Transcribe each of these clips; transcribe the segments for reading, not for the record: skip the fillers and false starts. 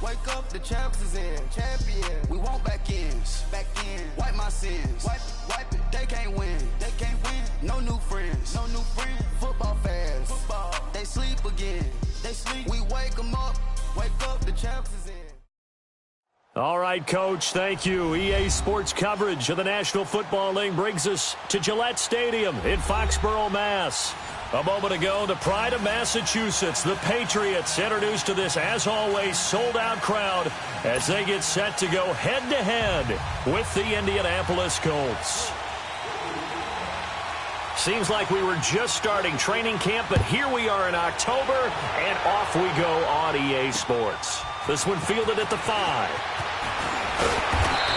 Wake up, the champs is in. Champion. We want back ends. Back in. Wipe my sins. Wipe it. They can't win. They can't win. No new friends. No new friends. Football fans. Football. They sleep again. They sleep. We wake them up. Wake up, the champs is in. All right, Coach, thank you. EA Sports coverage of the National Football League brings us to Gillette Stadium in Foxborough, Mass. A moment ago, the pride of Massachusetts, the Patriots, introduced to this, as always, sold-out crowd as they get set to go head-to-head with the Indianapolis Colts. Seems like we were just starting training camp, but here we are in October, and off we go on EA Sports. This one fielded at the 5.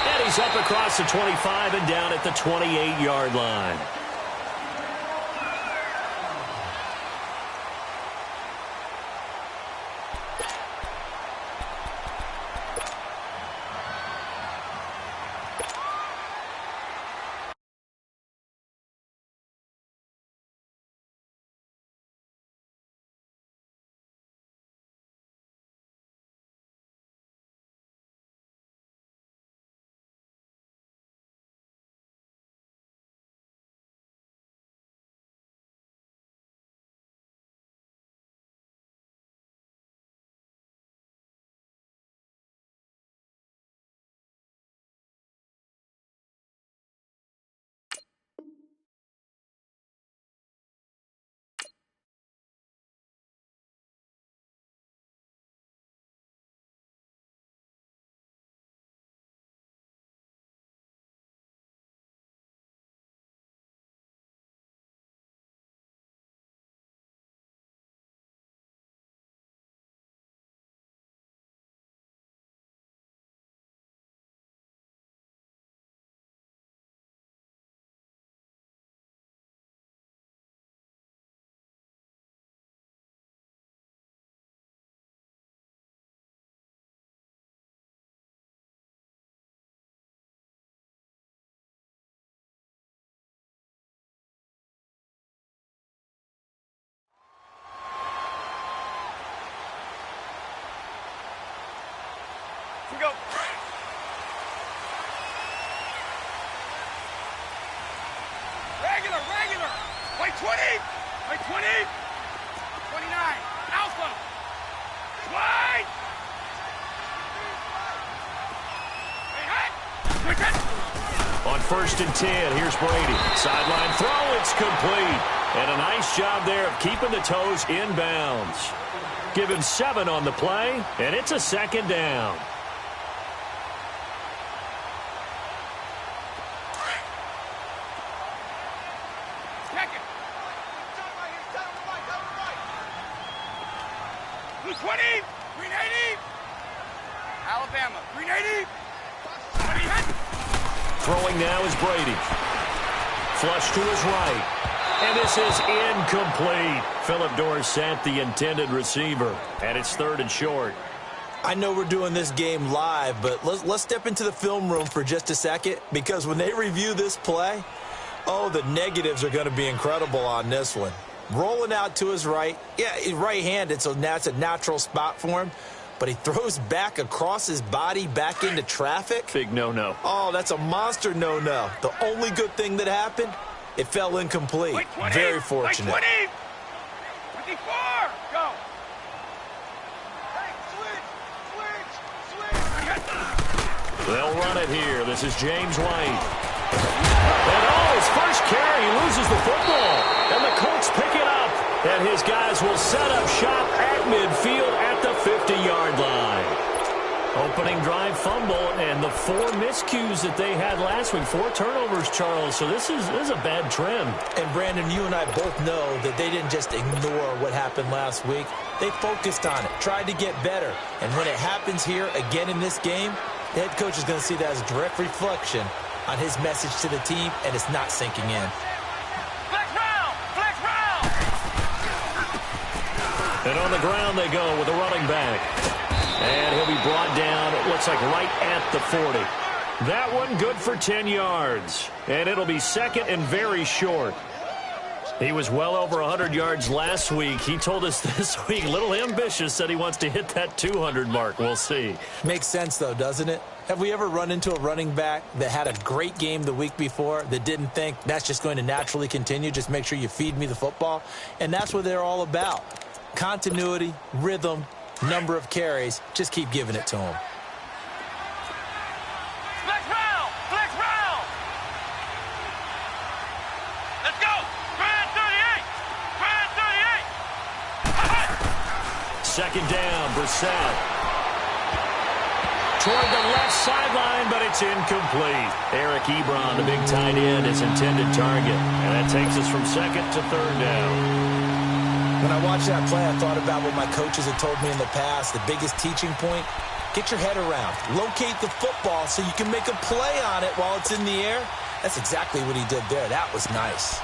And he's up across the 25 and down at the 28-yard line. Go. Regular. White 20. White 20. 29. Alpha. White. On 1st and 10, here's Brady. Sideline throw, it's complete. And a nice job there of keeping the toes in bounds. Give him 7 on the play, and it's a 2nd down. Throwing now is Brady. Flush to his right. And this is incomplete. Philip Dorsett, the intended receiver. And it's 3rd and short. I know we're doing this game live, but let's step into the film room for just a second, because when they review this play, oh, the negatives are going to be incredible on this one. Rolling out to his right. Yeah, he's right-handed, so that's a natural spot for him. But he throws back across his body back into traffic. Big no-no. Oh, that's a monster no-no. The only good thing that happened, it fell incomplete. 20, very fortunate. 20, 24, go. Switch. They'll run it here. This is James White. And his first carry, he loses the football. And the Colts pick it up. And his guys will set up shop at midfield at the 50-yard line. Opening drive fumble, and the 4 miscues that they had last week. 4 turnovers, Charles. So this is a bad trend. And, Brandon, you and I both know that they didn't just ignore what happened last week. They focused on it, tried to get better. And when it happens here again in this game, the head coach is going to see that as a direct reflection on his message to the team, and it's not sinking in. And on the ground they go with a running back. And he'll be brought down, it looks like right at the 40. That one good for 10 yards. And it'll be 2nd and very short. He was well over 100 yards last week. He told us this week, a little ambitious, said he wants to hit that 200 mark. We'll see. Makes sense, though, doesn't it? Have we ever run into a running back that had a great game the week before that didn't think that's just going to naturally continue? Just make sure you feed me the football. And that's what they're all about. Continuity, rhythm, number of carries. Just keep giving it to them. Flex round! Flex round! Let's go! Grand 38! Grand 38! Second down, Brissett. Toward the left sideline, but it's incomplete. Eric Ebron, the big tight end, his intended target. And that takes us from second to third down. When I watched that play, I thought about what my coaches had told me in the past. The biggest teaching point, get your head around. Locate the football so you can make a play on it while it's in the air. That's exactly what he did there. That was nice.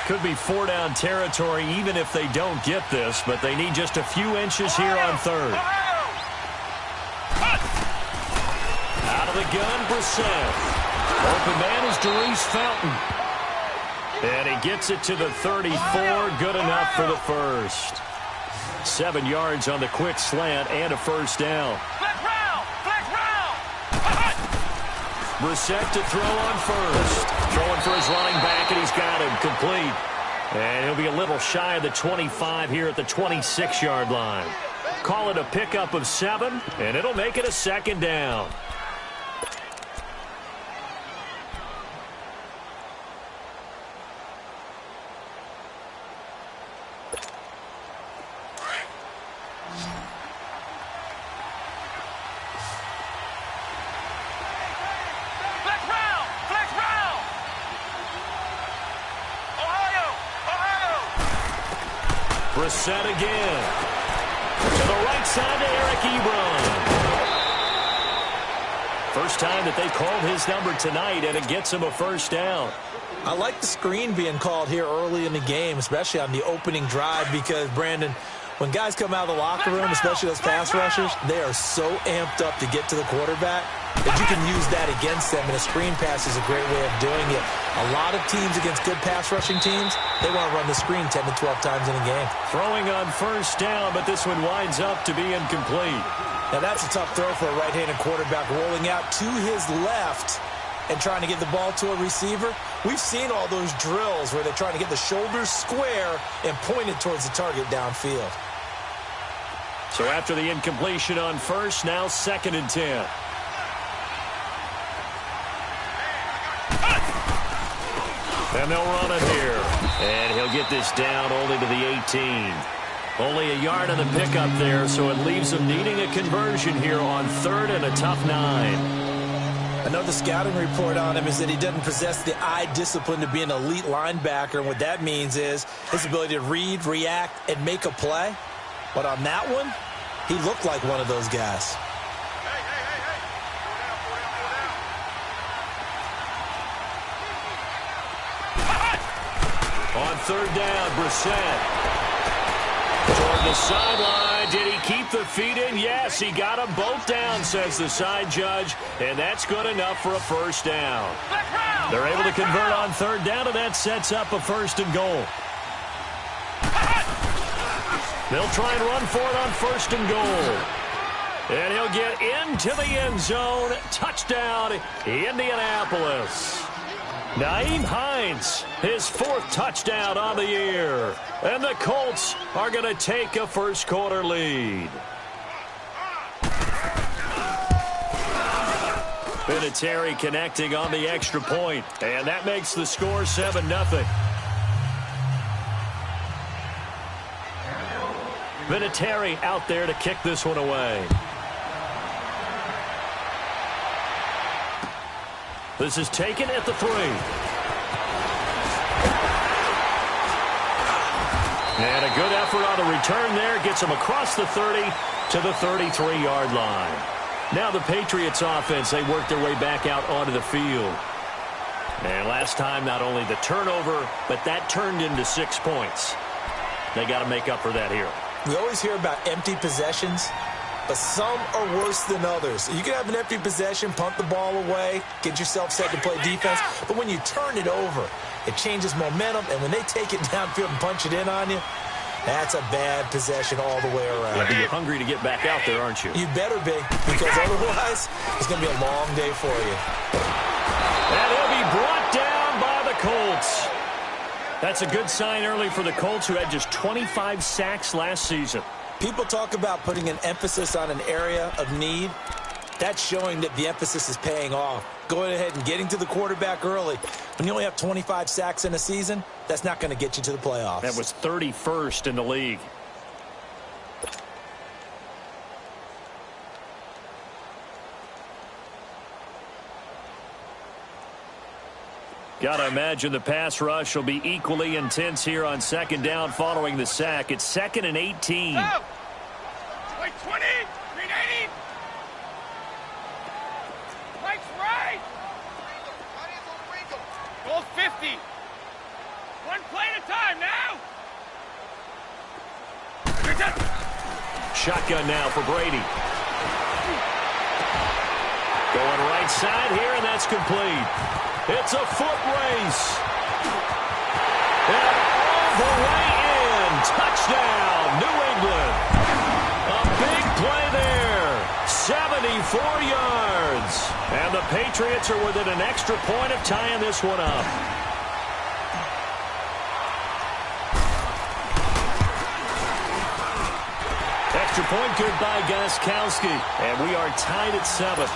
Could be four-down territory even if they don't get this, but they need just a few inches here on third. Out of the gun, Brissett. Open man is Darius Fountain. And he gets it to the 34. Good enough for the first. 7 yards on the quick slant and a first down. Flex round! Flex round! Brissett to throw on first. Throwing for his running back, and he's got him complete. And he'll be a little shy of the 25 here at the 26-yard line. Call it a pickup of 7, and it'll make it a second down. Brissett again. To the right side to Eric Ebron. First time that they called his number tonight, and it gets him a first down. I like the screen being called here early in the game, especially on the opening drive, because, Brandon, when guys come out of the locker room, especially those pass rushers, they are so amped up to get to the quarterback that you can use that against them, and a screen pass is a great way of doing it. A lot of teams against good pass rushing teams, they want to run the screen 10 to 12 times in a game. Throwing on first down, but this one winds up to be incomplete. Now that's a tough throw for a right-handed quarterback, rolling out to his left and trying to get the ball to a receiver. We've seen all those drills where they're trying to get the shoulders square and point it towards the target downfield. So after the incompletion on first, now 2nd and 10. And they'll run it here. And he'll get this down only to the 18. Only a yard on the pickup there, so it leaves him needing a conversion here on 3rd and a tough 9. Another scouting report on him is that he doesn't possess the eye discipline to be an elite linebacker. And what that means is his ability to read, react, and make a play. But on that one, he looked like one of those guys. On 3rd down, Brissett. Toward the sideline. Did he keep the feet in? Yes, he got them both down, says the side judge. And that's good enough for a first down. They're able to convert on 3rd down, and that sets up a 1st and goal. They'll try and run for it on 1st and goal. And he'll get into the end zone. Touchdown, Indianapolis. Nyheim Hines, his 4th touchdown on the year. And the Colts are going to take a first-quarter lead. Vinatieri connecting on the extra point. And that makes the score 7-0. Vinatieri out there to kick this one away. This is taken at the 3. And a good effort on the return there. Gets him across the 30 to the 33-yard line. Now the Patriots offense, they work their way back out onto the field. And last time, not only the turnover, but that turned into 6 points. They got to make up for that here. We always hear about empty possessions, but some are worse than others. You can have an empty possession, punt the ball away, get yourself set to play defense, but when you turn it over, it changes momentum, and when they take it downfield and punch it in on you, that's a bad possession all the way around. Yeah, but you're hungry to get back out there, aren't you? You better be, because otherwise it's going to be a long day for you. And he'll be brought down by the Colts. That's a good sign early for the Colts, who had just 25 sacks last season. People talk about putting an emphasis on an area of need. That's showing that the emphasis is paying off. Going ahead and getting to the quarterback early. When you only have 25 sacks in a season, that's not going to get you to the playoffs. That was 31st in the league. Got to imagine the pass rush will be equally intense here on second down following the sack. It's 2nd and 18. Go! Wait, 20! Green 80! Mike's right! Goal 50! One play at a time now! Shotgun now for Brady. Going right side here, and that's complete. It's a foot race. And all the way in. Touchdown, New England. A big play there. 74 yards. And the Patriots are within an extra point of tying this one up. Extra point good by Gostkowski. And we are tied at 7.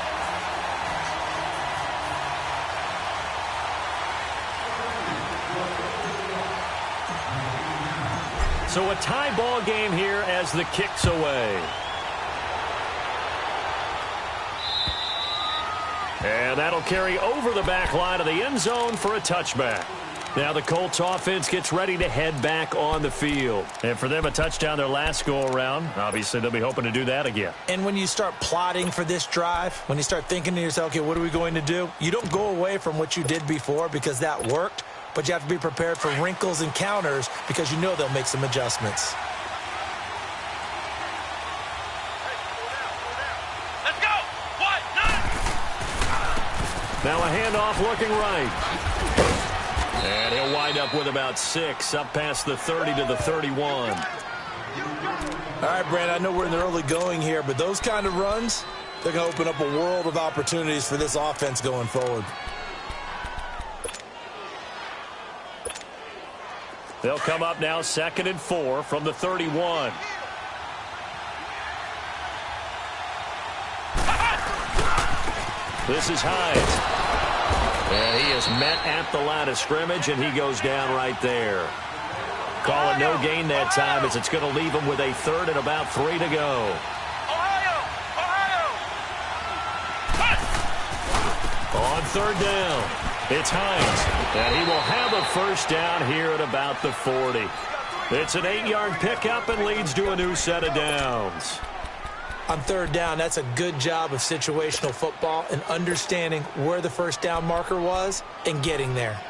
So a tie ball game here as the kick's away. And that'll carry over the back line of the end zone for a touchback. Now the Colts offense gets ready to head back on the field. And for them, a touchdown their last go-around. Obviously, they'll be hoping to do that again. And when you start plotting for this drive, when you start thinking to yourself, okay, what are we going to do? You don't go away from what you did before because that worked. But you have to be prepared for wrinkles and counters because you know they'll make some adjustments. Let's go! What? None! Now a handoff looking right. And he'll wind up with about 6, up past the 30 to the 31. All right, Brand, I know we're in the early going here, but those kind of runs, they're going to open up a world of opportunities for this offense going forward. They'll come up now 2nd and 4 from the 31. This is Hines. And he is met at the line of scrimmage, and he goes down right there. Calling no gain that time as it's going to leave him with a 3rd and about 3 to go. On 3rd down, it's Hines, and he will have a first down here at about the 40. It's an 8-yard pickup and leads to a new set of downs. On 3rd down, that's a good job of situational football and understanding where the first down marker was and getting there.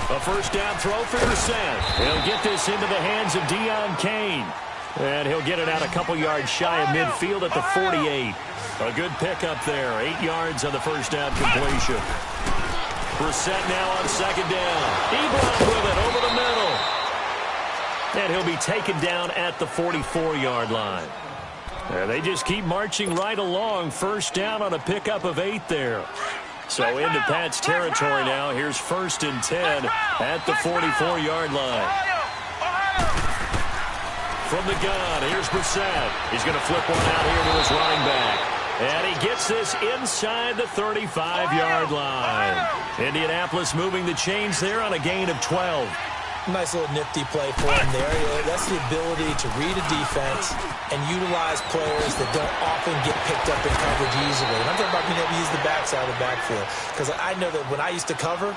A first down throw for Brissett. He'll get this into the hands of Deion Kane. And he'll get it out a couple yards shy of midfield at the 48. A good pickup there. 8 yards on the first down completion. Brissett now on 2nd down. Ebron with it over the middle. And he'll be taken down at the 44-yard line. And they just keep marching right along. First down on a pickup of 8 there. So into Pat's territory now. Here's 1st and 10 at the 44-yard line. From the gun, here's Brissett. He's going to flip one out here to his running back. And he gets this inside the 35-yard line. Indianapolis moving the chains there on a gain of 12. Nice little nifty play for him there. That's the ability to read a defense and utilize players that don't often get picked up in coverage easily. And I'm talking about being able to use the backside of the backfield. Because I know that when I used to cover,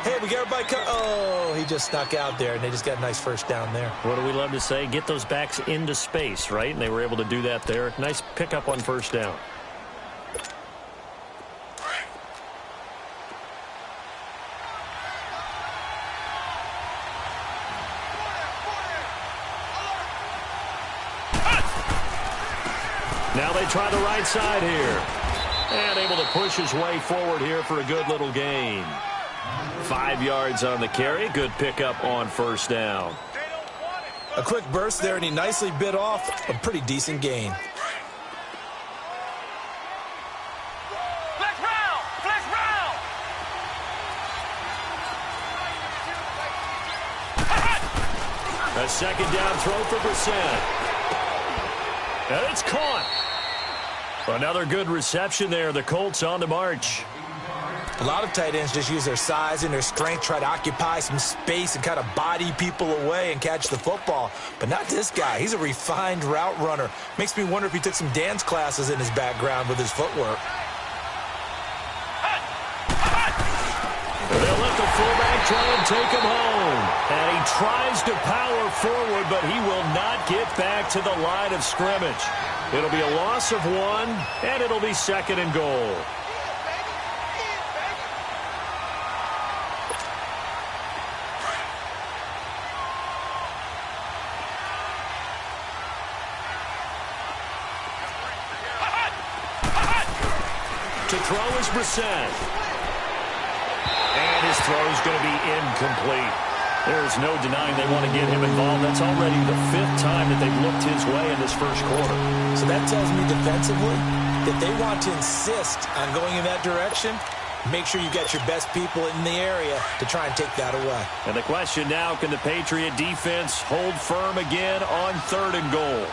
Hey, we got everybody. Oh, he just snuck out there, and they just got a nice first down there. What do we love to say? Get those backs into space, right? And they were able to do that there. Nice pickup on first down. Now they try the right side here. And able to push his way forward here for a good little gain. 5 yards on the carry. Good pickup on first down. A quick burst there, and he nicely bit off a pretty decent gain. Flex round! Flex round! A second down throw for Brissett. And it's caught. Another good reception there. The Colts on the march. A lot of tight ends just use their size and their strength, try to occupy some space and kind of body people away and catch the football. But not this guy. He's a refined route runner. Makes me wonder if he took some dance classes in his background with his footwork. They'll let the fullback try and take him home. And he tries to power forward, but he will not get back to the line of scrimmage. It'll be a loss of 1, and it'll be second and goal. To throw is Brissett. And his throw is going to be incomplete. There's no denying they want to get him involved. That's already the 5th time that they've looked his way in this first quarter. So that tells me defensively that they want to insist on going in that direction. Make sure you get your best people in the area to try and take that away. And the question now, can the Patriot defense hold firm again on 3rd and goal?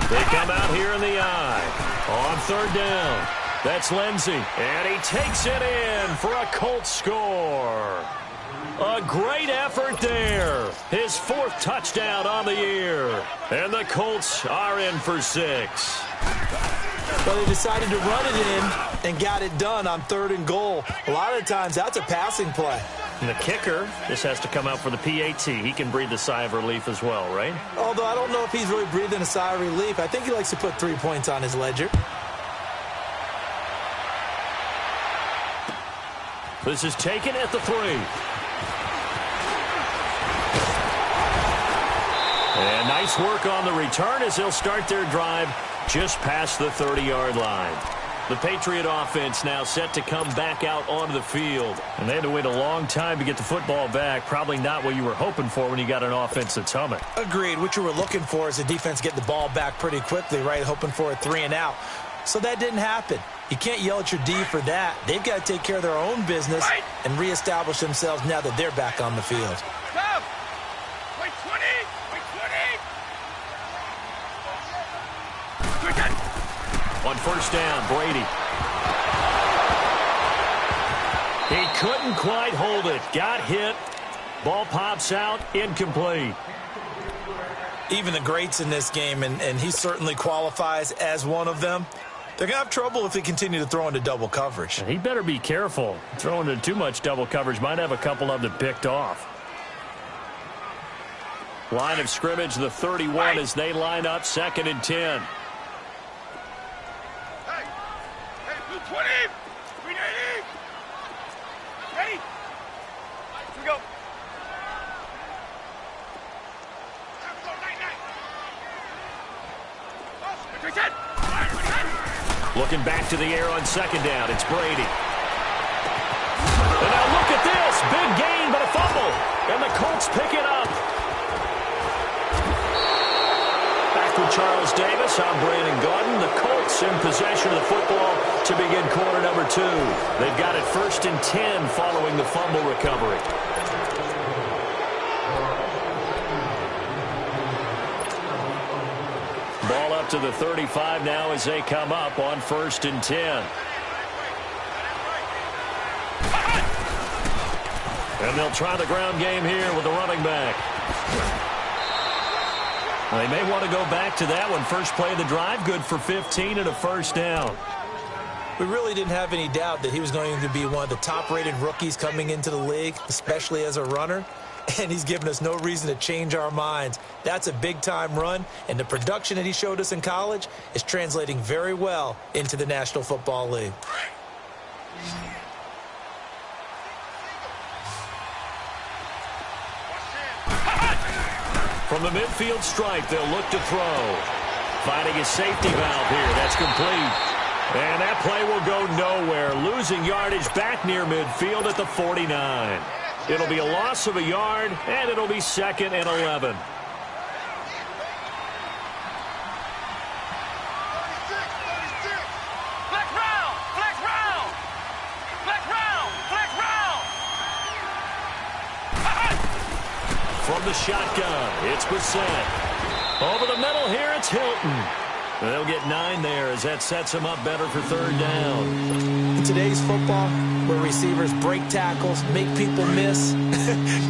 They come out here in the eye. On 3rd down. That's Lindsey. And he takes it in for a Colts score. A great effort there. His 4th touchdown on the year. And the Colts are in for 6. Well, they decided to run it in and got it done on 3rd and goal. A lot of times, that's a passing play. And the kicker just has to come out for the PAT. He can breathe a sigh of relief as well, right? Although I don't know if he's really breathing a sigh of relief. I think he likes to put 3 points on his ledger. This is taken at the 3. And nice work on the return as they'll start their drive just past the 30-yard line. The Patriot offense now set to come back out onto the field. And they had to wait a long time to get the football back. Probably not what you were hoping for when you got an offense that's humming. Agreed. What you were looking for is the defense getting the ball back pretty quickly, right? Hoping for a 3 and out. So that didn't happen. You can't yell at your D for that. They've got to take care of their own business and reestablish themselves now that they're back on the field. Stop! Wait 20! Wait 20! On first down, Brady. He couldn't quite hold it. Got hit. Ball pops out. Incomplete. Even the greats in this game, and he certainly qualifies as one of them, they're going to have trouble if they continue to throw into double coverage. He better be careful. Throwing into too much double coverage might have a couple of them picked off. Line of scrimmage, the 31 as they line up, 2nd and 10. Hey, blue 20! Green 80! Ready? Here we go. Looking back to the air on 2nd down. It's Brady. And now look at this. Big gain, but a fumble. And the Colts pick it up. Back with Charles Davis. I'm Brandon Gaudin. The Colts in possession of the football to begin quarter number 2. They've got it 1st and 10 following the fumble recovery. Ball up to the 35 now as they come up on 1st and 10. And they'll try the ground game here with the running back. They may want to go back to that one. First play of the drive, good for 15 and a first down. We really didn't have any doubt that he was going to be one of the top-rated rookies coming into the league, especially as a runner. And he's given us no reason to change our minds. That's a big-time run, and the production that he showed us in college is translating very well into the National Football League. From the midfield stripe, they'll look to throw. Finding a safety valve here. That's complete. And that play will go nowhere. Losing yardage back near midfield at the 49. It'll be a loss of a yard, and it'll be 2nd and 11. Flex round! Flex round! Flex round! Flex round! From the shotgun, it's Brissett. Over the middle here, it's Hilton. They'll get 9 there as that sets them up better for 3rd down. In today's football, where receivers break tackles, make people miss,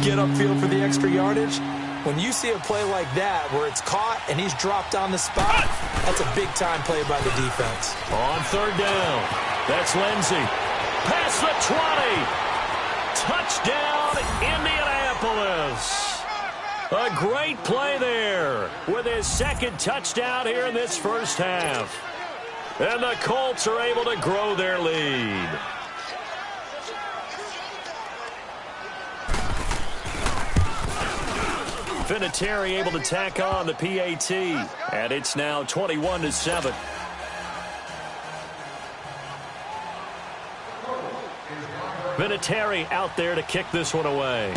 get upfield for the extra yardage, when you see a play like that where it's caught and he's dropped on the spot, that's a big-time play by the defense. On 3rd down, that's Lindsey. Past the 20. Touchdown, Indianapolis. A great play there with his 2nd touchdown here in this first half. And the Colts are able to grow their lead. Vinatieri able to tack on the PAT. And it's now 21-7. Vinatieri out there to kick this one away.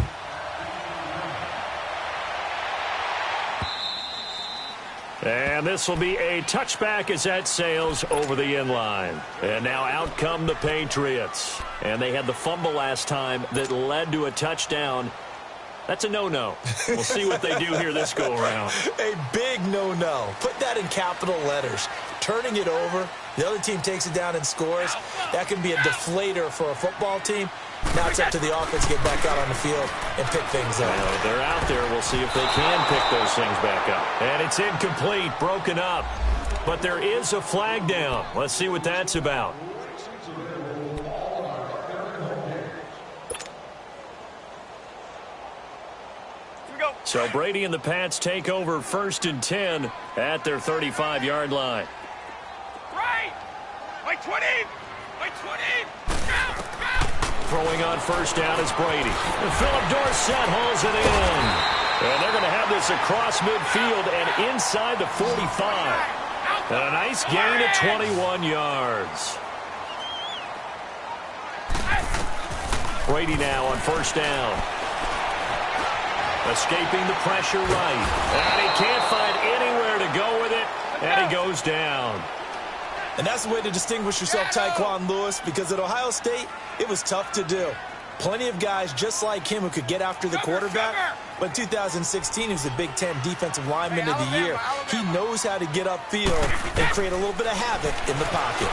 And this will be a touchback as that sails over the end line. And now out come the Patriots. And they had the fumble last time that led to a touchdown. That's a no-no. We'll see what they do here this go-around. A big no-no. Put that in capital letters. Turning it over, the other team takes it down and scores. That can be a deflator for a football team. Now it's up to the offense to get back out on the field and pick things up. Well, they're out there. We'll see if they can pick those things back up. And it's incomplete, broken up. But there is a flag down. Let's see what that's about. So Brady and the Pats take over 1st and 10 at their 35-yard line. Right! Like 20! Like 20! Go! Go! Throwing on 1st down is Brady. And Philip Dorsett hauls it in. And they're going to have this across midfield and inside the 45. And a nice gain of 21 yards. Brady now on 1st down. Escaping the pressure right. And he can't find anywhere to go with it. And he goes down. And that's the way to distinguish yourself, Tyquan Lewis, because at Ohio State, it was tough to do. Plenty of guys just like him who could get after the quarterback. But in 2016, he was the Big Ten Defensive Lineman of the Year. He knows how to get upfield and create a little bit of havoc in the pocket.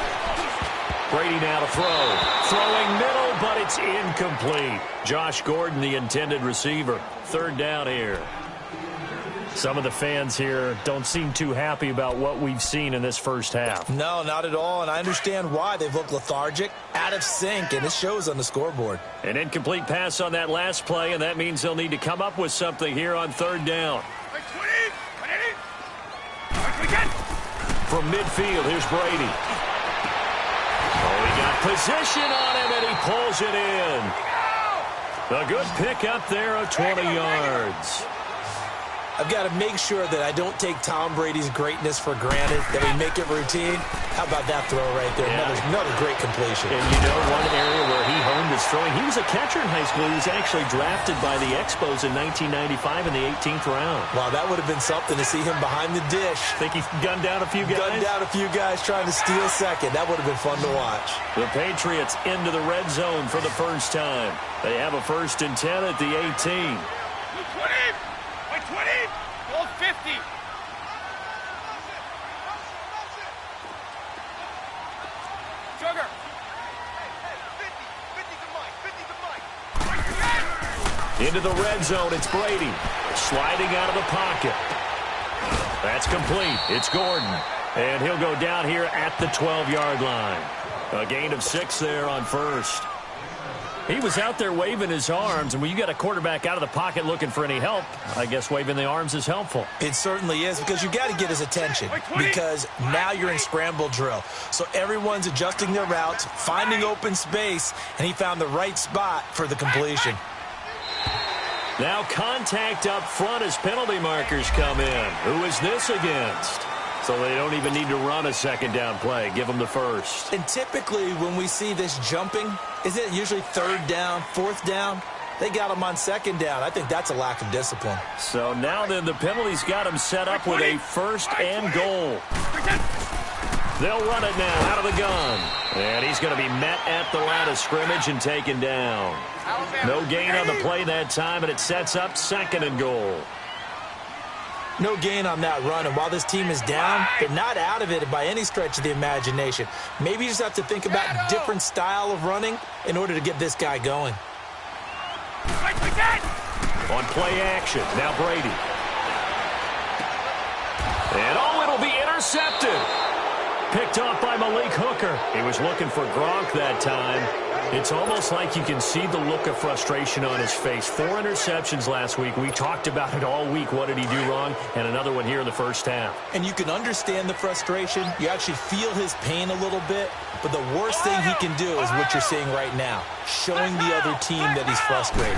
Brady now to throw. Throwing middle, but it's incomplete. Josh Gordon, the intended receiver. 3rd down here. Some of the fans here don't seem too happy about what we've seen in this first half. No, not at all, and I understand why. They've looked lethargic, out of sync, and it shows on the scoreboard. An incomplete pass on that last play, and that means they'll need to come up with something here on 3rd down. From midfield, here's Brady. Oh, he got position on him, and he pulls it in. A good pickup there of 20 yards. I've got to make sure that I don't take Tom Brady's greatness for granted, that we make it routine. How about that throw right there? Yeah. Another great completion. And you know, one area where he honed his throwing, he was a catcher in high school. He was actually drafted by the Expos in 1995 in the 18th round. Wow, that would have been something to see him behind the dish. Think he gunned down a few guys? Gunned down a few guys trying to steal second. That would have been fun to watch. The Patriots into the red zone for the first time. They have a 1st and 10 at the 18. 20! Hold 50! Sugar! 50 Into the red zone, it's Brady. Sliding out of the pocket. That's complete. It's Gordon. And he'll go down here at the 12-yard line. A gain of 6 there on first. He was out there waving his arms, and when you got a quarterback out of the pocket looking for any help, I guess waving the arms is helpful. It certainly is, because you got to get his attention, because now you're in scramble drill. So everyone's adjusting their routes, finding open space, and he found the right spot for the completion. Now contact up front as penalty markers come in. Who is this against? So they don't even need to run a second down play. Give them the first. And typically when we see this jumping, isn't it usually third down, fourth down? They got him on second down. I think that's a lack of discipline. So now then the penalties got him set up with a first and goal. They'll run it now out of the gun. And he's going to be met at the line of scrimmage and taken down. No gain on the play that time, and it sets up second and goal. No gain on that run, and while this team is down, they're not out of it by any stretch of the imagination. Maybe you just have to think about a different style of running in order to get this guy going. On play action, now Brady. And it'll be intercepted. Picked off by Malik Hooker. He was looking for Gronk that time. It's almost like you can see the look of frustration on his face. 4 interceptions last week. We talked about it all week. What did he do wrong? And another one here in the first half. And you can understand the frustration. You actually feel his pain a little bit. But the worst thing he can do is what you're seeing right now, showing the other team that he's frustrated.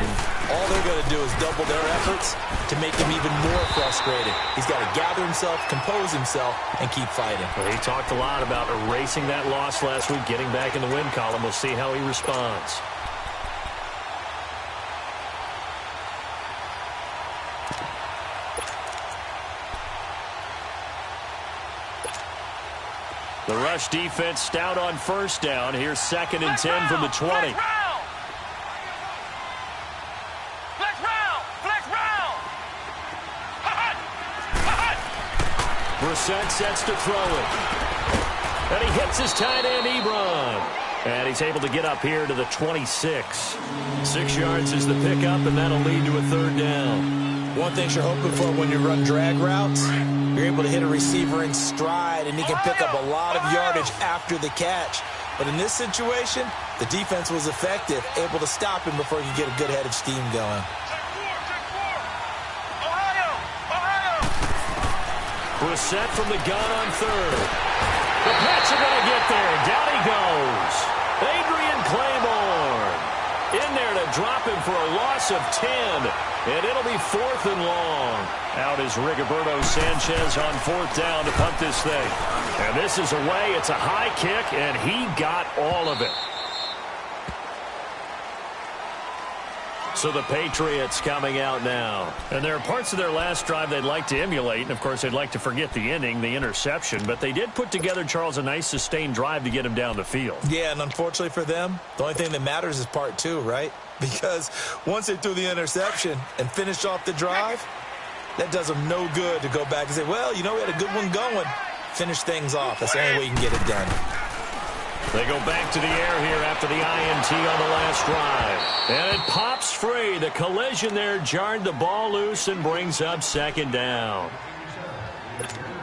All they're going to do is double their efforts to make him even more frustrated. He's got to gather himself, compose himself, and keep fighting. Well, he talked a lot about erasing that loss last week, getting back in the win column. We'll see how he responds. The rush defense stout on first down. Here's 2nd and 10 from the 20. Brissett sets to throw it. And he hits his tight end, Ebron. And he's able to get up here to the 26. 6 yards is the pickup, and that'll lead to a 3rd down. One thing you're hoping for when you run drag routes, you're able to hit a receiver in stride, and he can pick up a lot of yardage after the catch. But in this situation, the defense was effective, able to stop him before he could get a good head of steam going. Brissett from the gun on 3rd. The Pats are going to get there. Down he goes. Adrian Claiborne in there to drop him for a loss of 10. And it'll be 4th and long. Out is Rigoberto Sanchez on 4th down to punt this thing. And this is away. It's a high kick, and he got all of it. So the Patriots coming out now. And there are parts of their last drive they'd like to emulate. And, of course, they'd like to forget the ending, the interception. But they did put together, Charles, a nice sustained drive to get him down the field. Yeah, and unfortunately for them, the only thing that matters is part 2, right? Because once they threw the interception and finished off the drive, that does them no good to go back and say, well, you know, we had a good one going. Finish things off. That's the only way you can get it done. They go back to the air here after the INT on the last drive. And it pops free. The collision there jarred the ball loose and brings up 2nd down.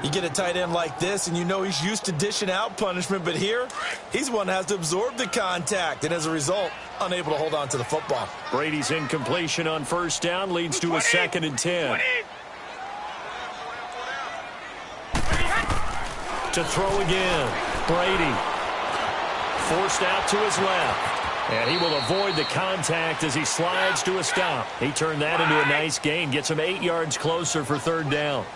You get a tight end like this, and you know he's used to dishing out punishment, but here, he's one that has to absorb the contact, and as a result, unable to hold on to the football. Brady's incompletion on 1st down leads to a 2nd and 10. To throw again. Brady. Forced out to his left. And he will avoid the contact as he slides to a stop. He turned that into a nice gain. Gets him 8 yards closer for 3rd down.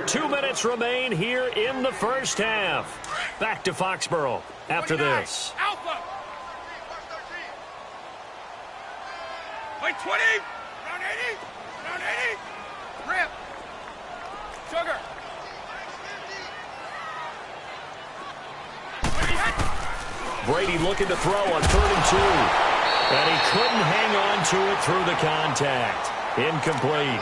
Two minutes remain here in the first half. Back to Foxborough after this. Alpha. Wait, 20. Round 80. Round 80. Rip. Sugar. Brady looking to throw on 3rd and 2. And he couldn't hang on to it through the contact. Incomplete.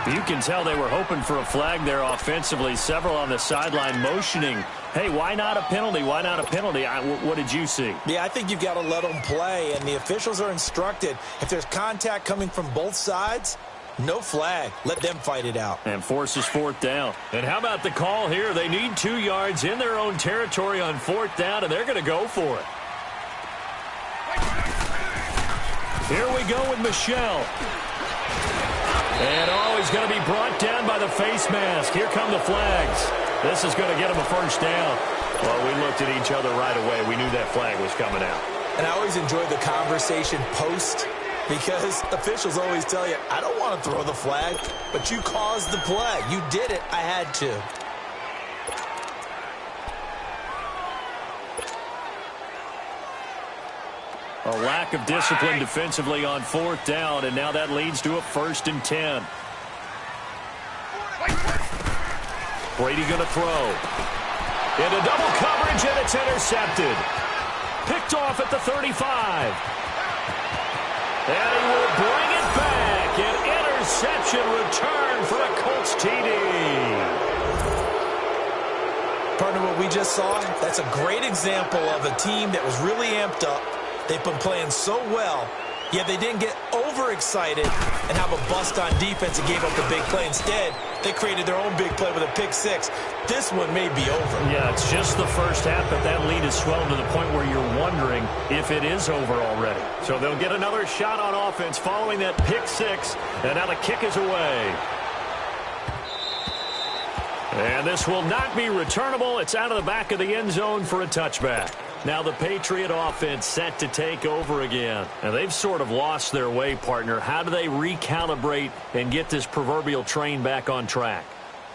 You can tell they were hoping for a flag there offensively. Several on the sideline motioning, hey, why not a penalty? Why not a penalty? What did you see? Yeah, I think you've got to let them play, and the officials are instructed if there's contact coming from both sides, No flag. Let them fight it out. And forces fourth down. And how about the call here? They need 2 yards in their own territory on fourth down, and they're going to go for it. Here we go with Michelle. And he's going to be brought down by the face mask. Here come the flags. This is going to get him a first down. Well, we looked at each other right away. We knew that flag was coming out. And I always enjoy the conversation post, because officials always tell you, I don't want to throw the flag, but you caused the play. You did it. I had to. A lack of discipline defensively on fourth down, and now that leads to a 1st and 10. Brady going to throw. Into double coverage, and it's intercepted. Picked off at the 35. And he will bring it back. An interception return for a Colts TD. Partner, what we just saw, that's a great example of a team that was really amped up. They've been playing so well, yet they didn't get overexcited and have a bust on defense and gave up the big play. Instead, they created their own big play with a pick six. This one may be over. Yeah, it's just the first half, but that lead is swelled to the point where you're wondering if it is over already. So they'll get another shot on offense following that pick six, and now the kick is away. And this will not be returnable. It's out of the back of the end zone for a touchback. Now the Patriot offense set to take over again. And they've sort of lost their way, partner. How do they recalibrate and get this proverbial train back on track?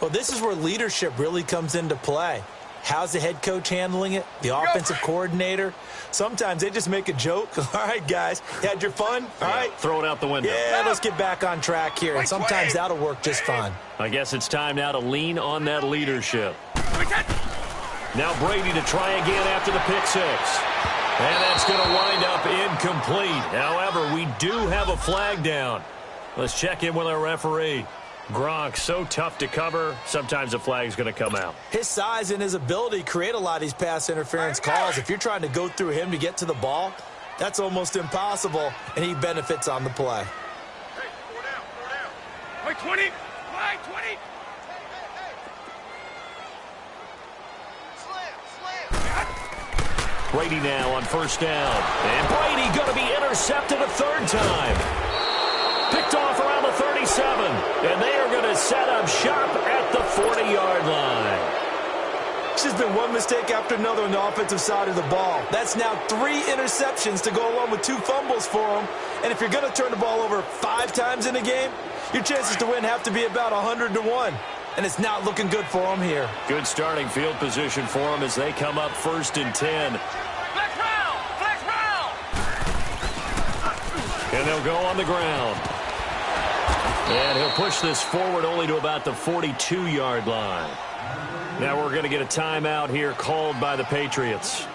Well, this is where leadership really comes into play. How's the head coach handling it? The offensive coordinator? Sometimes they just make a joke. All right, guys, you had your fun? All right. Throw it out the window. Yeah, let's get back on track here. And sometimes that'll work just fine. I guess it's time now to lean on that leadership. Now Brady to try again after the pick six. And that's going to wind up incomplete. However, we do have a flag down. Let's check in with our referee. Gronk, so tough to cover. Sometimes the flag's going to come out. His size and his ability create a lot of these pass interference calls. If you're trying to go through him to get to the ball, that's almost impossible, and he benefits on the play. Hey, 4 down, 4 down. Wait, 20. Wait, 20. Brady now on first down. And Brady going to be intercepted a third time. Picked off around the 37. And they are going to set up shop at the 40-yard line. It's just been one mistake after another on the offensive side of the ball. That's now 3 interceptions to go along with 2 fumbles for him. And if you're going to turn the ball over 5 times in a game, your chances to win have to be about 100-1. And it's not looking good for him here. Good starting field position for him as they come up 1st and 10. Flex round! Flex round! And they'll go on the ground. And he'll push this forward only to about the 42-yard line. Now we're going to get a timeout here called by the Patriots,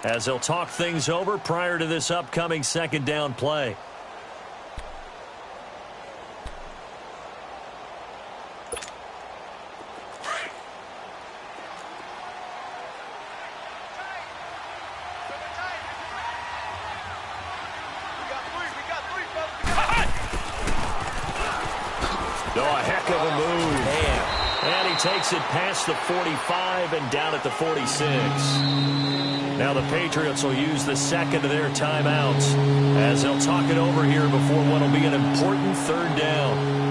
as they'll talk things over prior to this upcoming 2nd down play. Takes it past the 45 and down at the 46. Now the Patriots will use the second of their timeouts as they'll talk it over here before what will be an important 3rd down.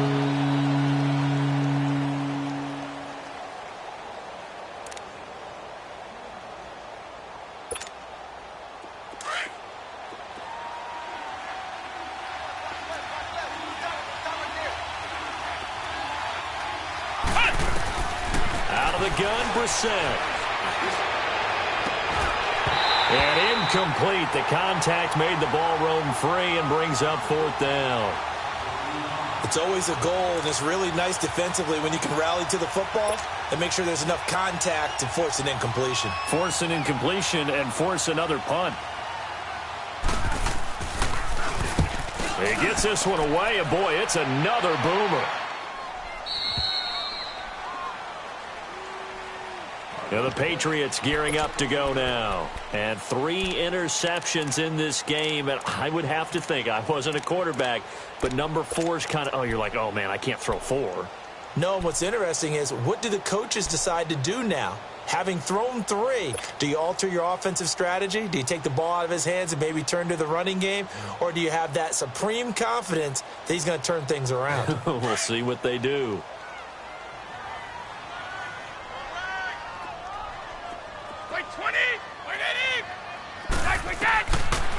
And incomplete. The contact made the ball roam free and brings up 4th down. It's always a goal, and it's really nice defensively when you can rally to the football and make sure there's enough contact to force an incompletion. Force an incompletion and force another punt. He gets this one away, and boy, it's another boomer. Now the Patriots gearing up to go now. And 3 interceptions in this game. And I would have to think, I wasn't a quarterback, but number 4 is kind of, oh, you're like, oh, man, I can't throw 4. No, what's interesting is, what do the coaches decide to do now? Having thrown 3, do you alter your offensive strategy? Do you take the ball out of his hands and maybe turn to the running game? Or do you have that supreme confidence that he's going to turn things around? We'll see what they do.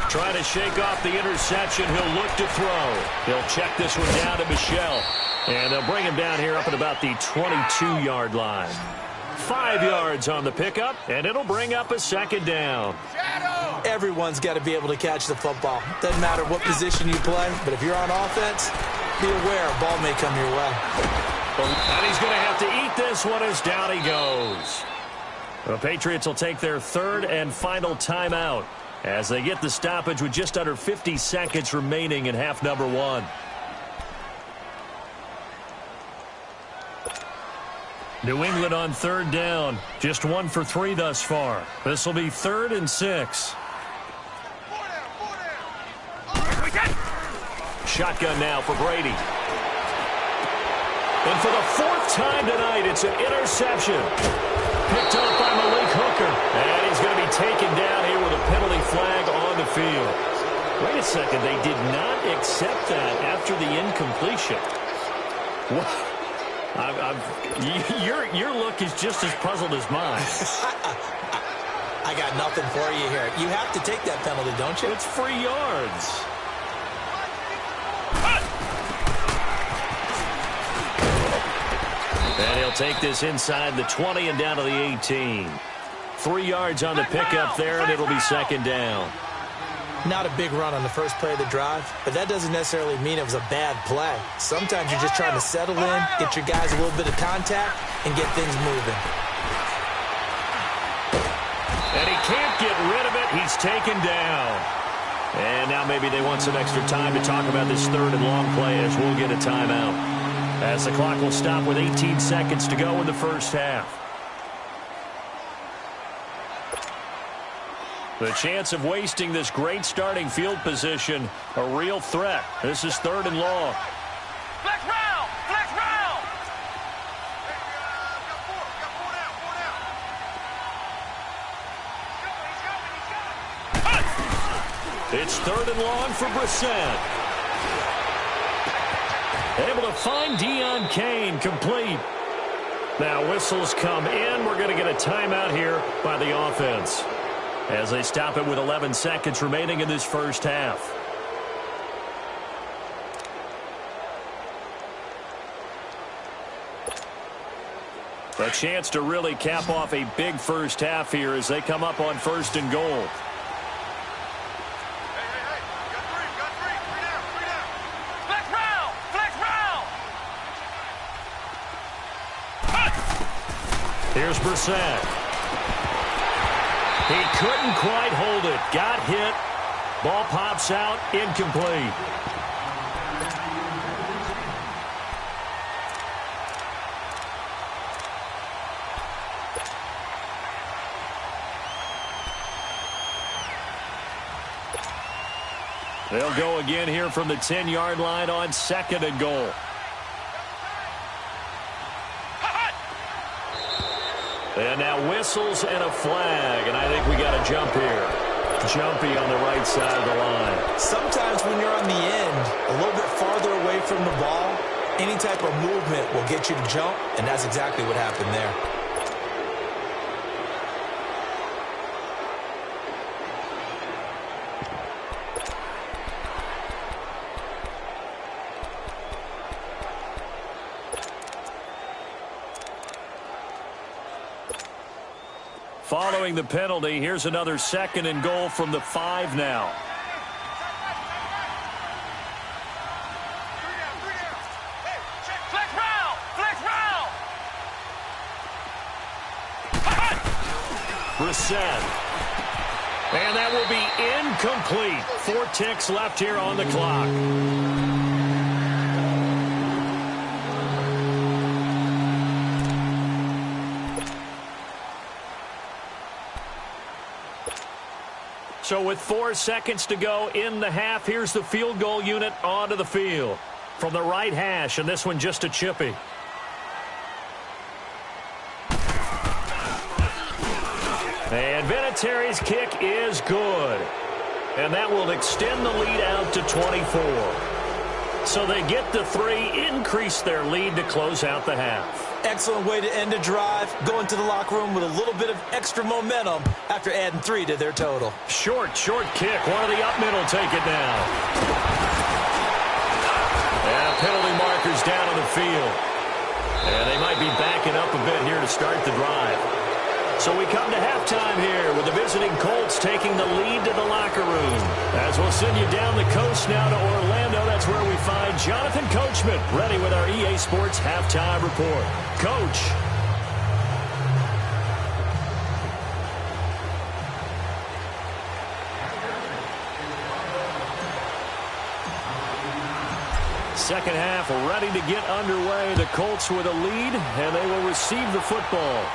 Trying to shake off the interception. He'll look to throw. He'll check this one down to Michelle. And they'll bring him down here up at about the 22-yard line. 5 yards on the pickup, and it'll bring up a 2nd down. Everyone's got to be able to catch the football. Doesn't matter what position you play, but if you're on offense, be aware a ball may come your way. And he's going to have to eat this one as down he goes. The Patriots will take their 3rd and final timeout as they get the stoppage with just under 50 seconds remaining in half number 1. New England on 3rd down. Just 1 for 3 thus far. This will be 3rd and 6. Shotgun now for Brady. And for the 4th time tonight, it's an interception. Picked up by Malik Hooker. And he's going to be taken down here with a penalty flag on the field. Wait a second. They did not accept that after the incompletion. What? Your look is just as puzzled as mine. I got nothing for you here. You have to take that penalty, don't you? It's free yards. And he'll take this inside the 20 and down to the 18. 3 yards on the pickup there, and it'll be 2nd down. Not a big run on the first play of the drive, but that doesn't necessarily mean it was a bad play. Sometimes you're just trying to settle in, get your guys a little bit of contact, and get things moving. And he can't get rid of it. He's taken down. And now maybe they want some extra time to talk about this 3rd and long play as we'll get a timeout. As the clock will stop with 18 seconds to go in the first half. The chance of wasting this great starting field position, a real threat. This is 3rd and long. Flex round! Flex round! It's 3rd and long for Brissett. Able to find Deion Kane, complete. Now whistles come in. We're going to get a timeout here by the offense, as they stop it with 11 seconds remaining in this first half. A chance to really cap off a big first half here as they come up on 1st and goal. Flex round! Flex round! Here's Brissett. He couldn't quite hold it. Got hit. Ball pops out. Incomplete. They'll go again here from the 10-yard line on 2nd and goal. And now whistles and a flag, and I think we got a jump here. Jumpy on the right side of the line. Sometimes when you're on the end, a little bit farther away from the ball, any type of movement will get you to jump, and that's exactly what happened there. Following the penalty, here's another 2nd and goal from the 5 now. Flex round! Flex round! Brissett. And that will be incomplete. 4 ticks left here on the clock. So with 4 seconds to go in the half, here's the field goal unit onto the field. From the right hash, and this one just a chippy. And Vinatieri's kick is good. And that will extend the lead out to 24. So they get the 3, increase their lead to close out the half. Excellent way to end a drive. Go into the locker room with a little bit of extra momentum after adding 3 to their total. Short kick. One of the up middle take it now. And penalty markers down on the field. And they might be backing up a bit here to start the drive. So we come to halftime here with the visiting Colts taking the lead to the locker room. As we'll send you down the coast now to Orlando, that's where we find Jonathan Coachman ready with our EA Sports Halftime Report. Coach. Second half ready to get underway. The Colts with a lead, and they will receive the football.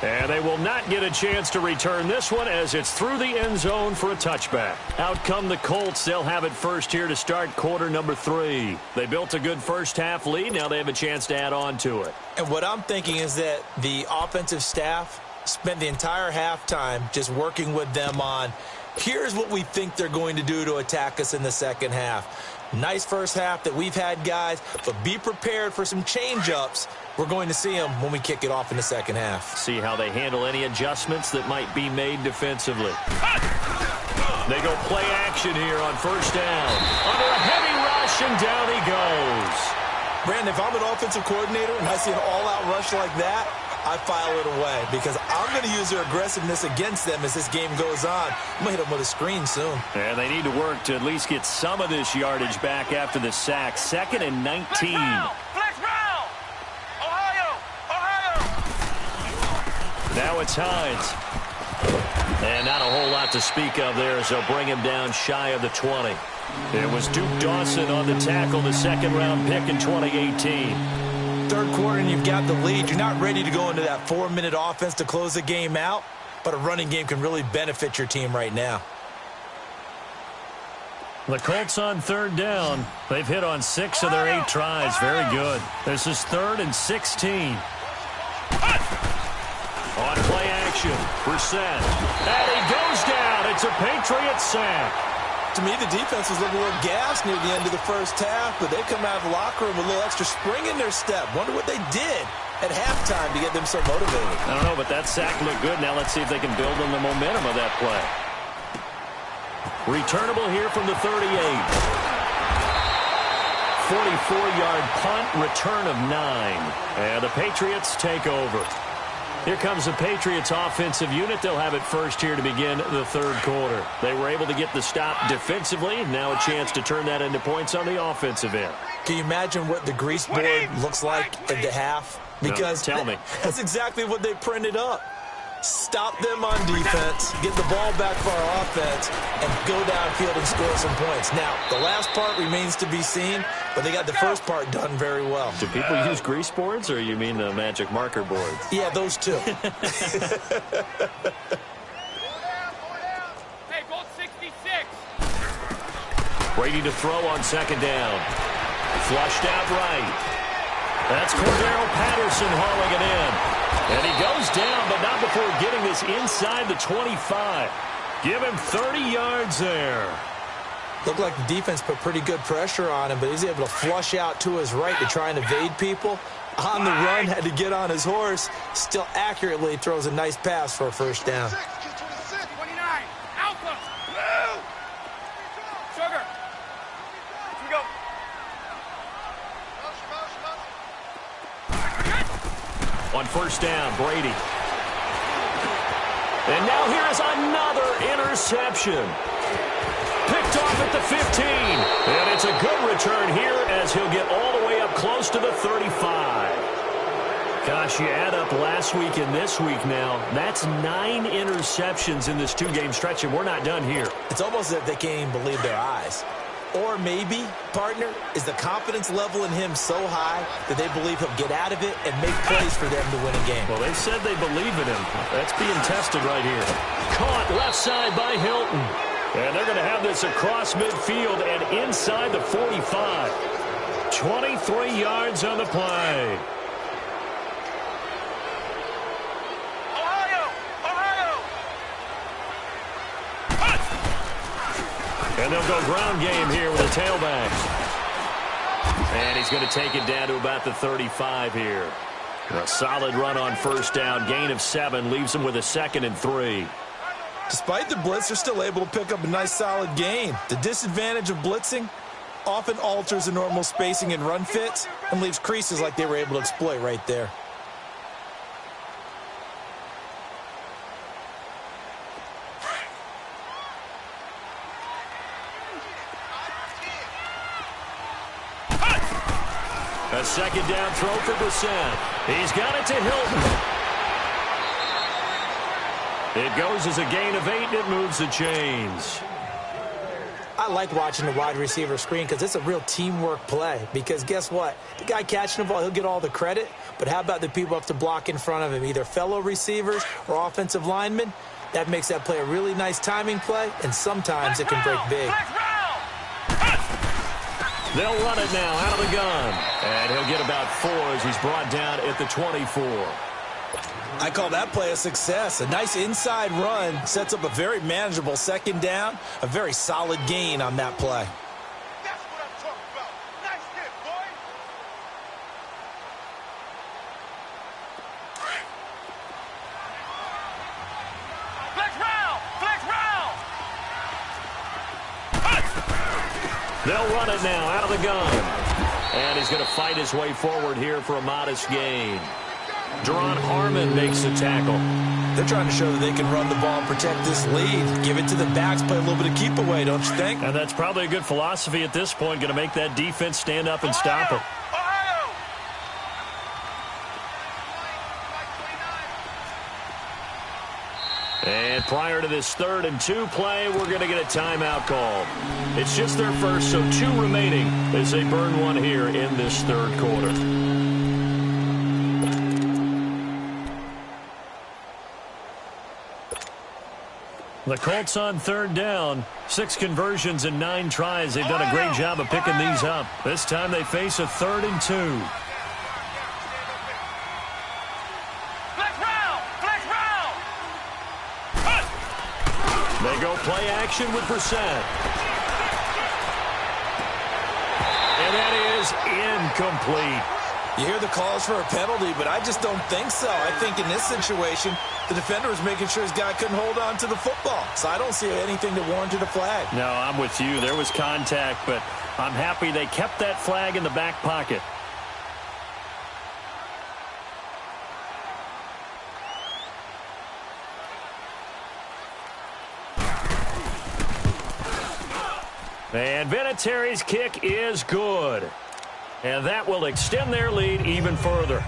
And they will not get a chance to return this one as it's through the end zone for a touchback. Out come the Colts. They'll have it first here to start quarter number 3. They built a good first half lead. Now they have a chance to add on to it. And what I'm thinking is that the offensive staff spent the entire halftime just working with them on, here's what we think they're going to do to attack us in the second half. Nice first half that we've had, guys, but be prepared for some change-ups. We're going to see them when we kick it off in the second half. See how they handle any adjustments that might be made defensively. They go play action here on first down. Under a heavy rush, and down he goes. Brandon, if I'm an offensive coordinator and I see an all-out rush like that, I file it away because I'm going to use their aggressiveness against them as this game goes on. I'm going to hit them with a screen soon. And they need to work to at least get some of this yardage back after the sack. 2nd and 19. Flex round! Ohio! Now it's Hines. And not a whole lot to speak of there as they'll bring him down shy of the 20. It was Duke Dawson on the tackle, the second-round pick in 2018. Third quarter and you've got the lead. You're not ready to go into that 4-minute offense to close the game out, but a running game can really benefit your team right now. The Colts on third down. They've hit on 6 of their 8 tries. Very good. This is 3rd and 16. On play action, Brissett. And he goes down. It's a Patriots sack. To me, the defense was looking a little gassed near the end of the first half, but they come out of the locker room with a little extra spring in their step. Wonder what they did at halftime to get them so motivated. I don't know, but that sack looked good. Now let's see if they can build on the momentum of that play. Returnable here from the 38. 44-yard punt, return of 9. And the Patriots take over. Here comes the Patriots offensive unit. They'll have it first here to begin the third quarter. They were able to get the stop defensively. Now a chance to turn that into points on the offensive end. Can you imagine what the grease board looks like at the half? Because no, tell me. That's exactly what they printed up. Stop them on defense, get the ball back for our offense, and go downfield and score some points. Now, the last part remains to be seen, but they got the first part done very well. Do people use grease boards, or you mean the magic marker boards? Yeah, those two. Hey, Bolt 66. Brady to throw on second down. Flushed out right. That's Cordero Patterson hauling it in. And he goes down, but not before getting this inside the 25. Give him 30 yards there. Looked like the defense put pretty good pressure on him, but he's able to flush out to his right to try and evade people. On the run, had to get on his horse. Still accurately throws a nice pass for a first down. 29. Alpha. Sugar. Here we go. On first down, Brady. And now here is another interception. Picked off at the 15. And it's a good return here as he'll get all the way up close to the 35. Gosh, you add up last week and this week now. That's 9 interceptions in this 2-game stretch, and we're not done here. It's almost as if they can't even believe their eyes. Or maybe, partner, is the confidence level in him so high that they believe he'll get out of it and make plays for them to win a game? Well, they said they believe in him. That's being tested right here. Caught left side by Hilton. And they're going to have this across midfield and inside the 45. 23 yards on the play. And they'll go ground game here with the tailbacks. And he's going to take it down to about the 35 here. A solid run on first down. Gain of 7 leaves them with a 2nd and 3. Despite the blitz, they're still able to pick up a nice solid gain. The disadvantage of blitzing often alters the normal spacing and run fits and leaves creases like they were able to exploit right there. A second down throw for Brissett. He's got it to Hilton. It goes as a gain of 8, and it moves the chains. I like watching the wide receiver screen because it's a real teamwork play. Because guess what? The guy catching the ball, he'll get all the credit. But how about the people up to block in front of him, either fellow receivers or offensive linemen? That makes that play a really nice timing play, and sometimes it can break big. They'll run it now out of the gun. And he'll get about 4 as he's brought down at the 24. I call that play a success. A nice inside run sets up a very manageable second down. A very solid gain on that play. That's what I'm talking about. Nice hit, boy. Flex round! Flex round! They'll run it now out of the gun. And he's going to fight his way forward here for a modest gain. Jerron Harmon makes the tackle. They're trying to show that they can run the ball and protect this lead. Give it to the backs, play a little bit of keep away, don't you think? And that's probably a good philosophy at this point, going to make that defense stand up and stop it. And prior to this 3rd and 2 play, we're going to get a timeout call. It's just their first, so 2 remaining as they burn one here in this 3rd quarter. The Colts on 3rd down. 6 conversions and 9 tries. They've done a great job of picking these up. This time they face a 3rd and 2. They go play action with Brissett. And that is incomplete. You hear the calls for a penalty, but I just don't think so. I think in this situation, the defender was making sure his guy couldn't hold on to the football. So I don't see anything that warranted a flag. No, I'm with you. There was contact, but I'm happy they kept that flag in the back pocket. And Vinatieri's kick is good. And that will extend their lead even further.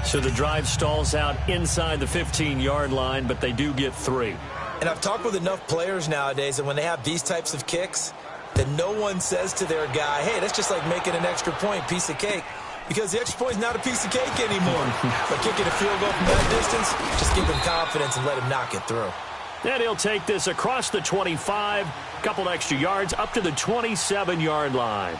So the drive stalls out inside the 15-yard line, but they do get 3. And I've talked with enough players nowadays, and when they have these types of kicks, that no one says to their guy, hey, that's just like making an extra point, piece of cake. Because the extra point is not a piece of cake anymore. But kicking a field goal from that distance, just give him confidence and let him knock it through. And he'll take this across the 25, couple extra yards, up to the 27-yard line.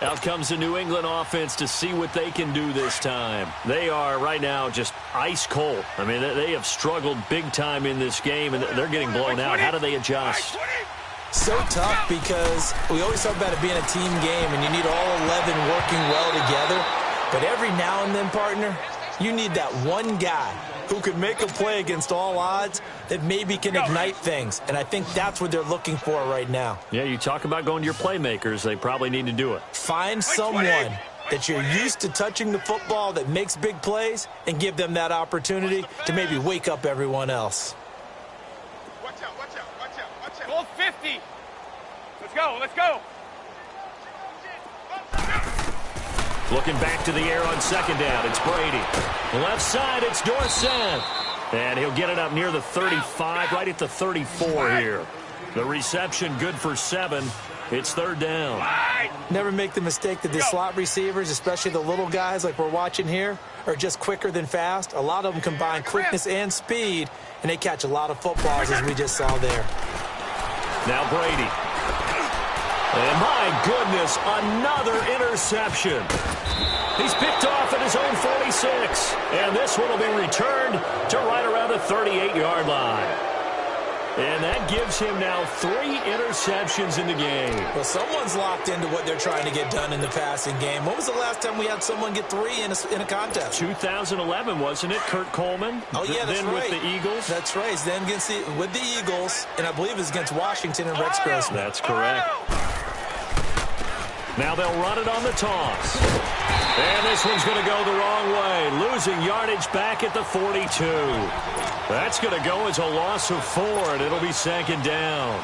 Out comes the New England offense to see what they can do this time. They are right now just ice cold. I mean, they have struggled big time in this game, and they're getting blown out. How do they adjust? So tough because we always talk about it being a team game, and you need all 11 working well together. But every now and then, partner, you need that one guy who can make a play against all odds that maybe can ignite things. And I think that's what they're looking for right now. Yeah, you talk about going to your playmakers. They probably need to do it. Find someone that you're used to touching the football that makes big plays and give them that opportunity to maybe wake up everyone else. Watch out, watch out, watch out, watch out. Goal 50. Let's go, let's go. Looking back to the air on 2nd down, it's Brady. Left side, it's Dorsett. And he'll get it up near the 35, right at the 34 here. The reception good for 7. It's third down. Never make the mistake that the slot receivers, especially the little guys like we're watching here, are just quicker than fast. A lot of them combine quickness and speed, and they catch a lot of footballs, as we just saw there. Now Brady. And my goodness, another interception. He's picked off at his own 46. And this one will be returned to right around the 38-yard line. And that gives him now 3 interceptions in the game. Well, someone's locked into what they're trying to get done in the passing game. When was the last time we had someone get 3 in a contest? 2011, wasn't it? Kurt Coleman? Oh, yeah, that's then right. With the Eagles? That's right. Then with the Eagles, and I believe it's against Washington and Rex Grossman. That's correct. Now they'll run it on the toss. And this one's going to go the wrong way, losing yardage back at the 42. That's going to go as a loss of 4, and it'll be second down.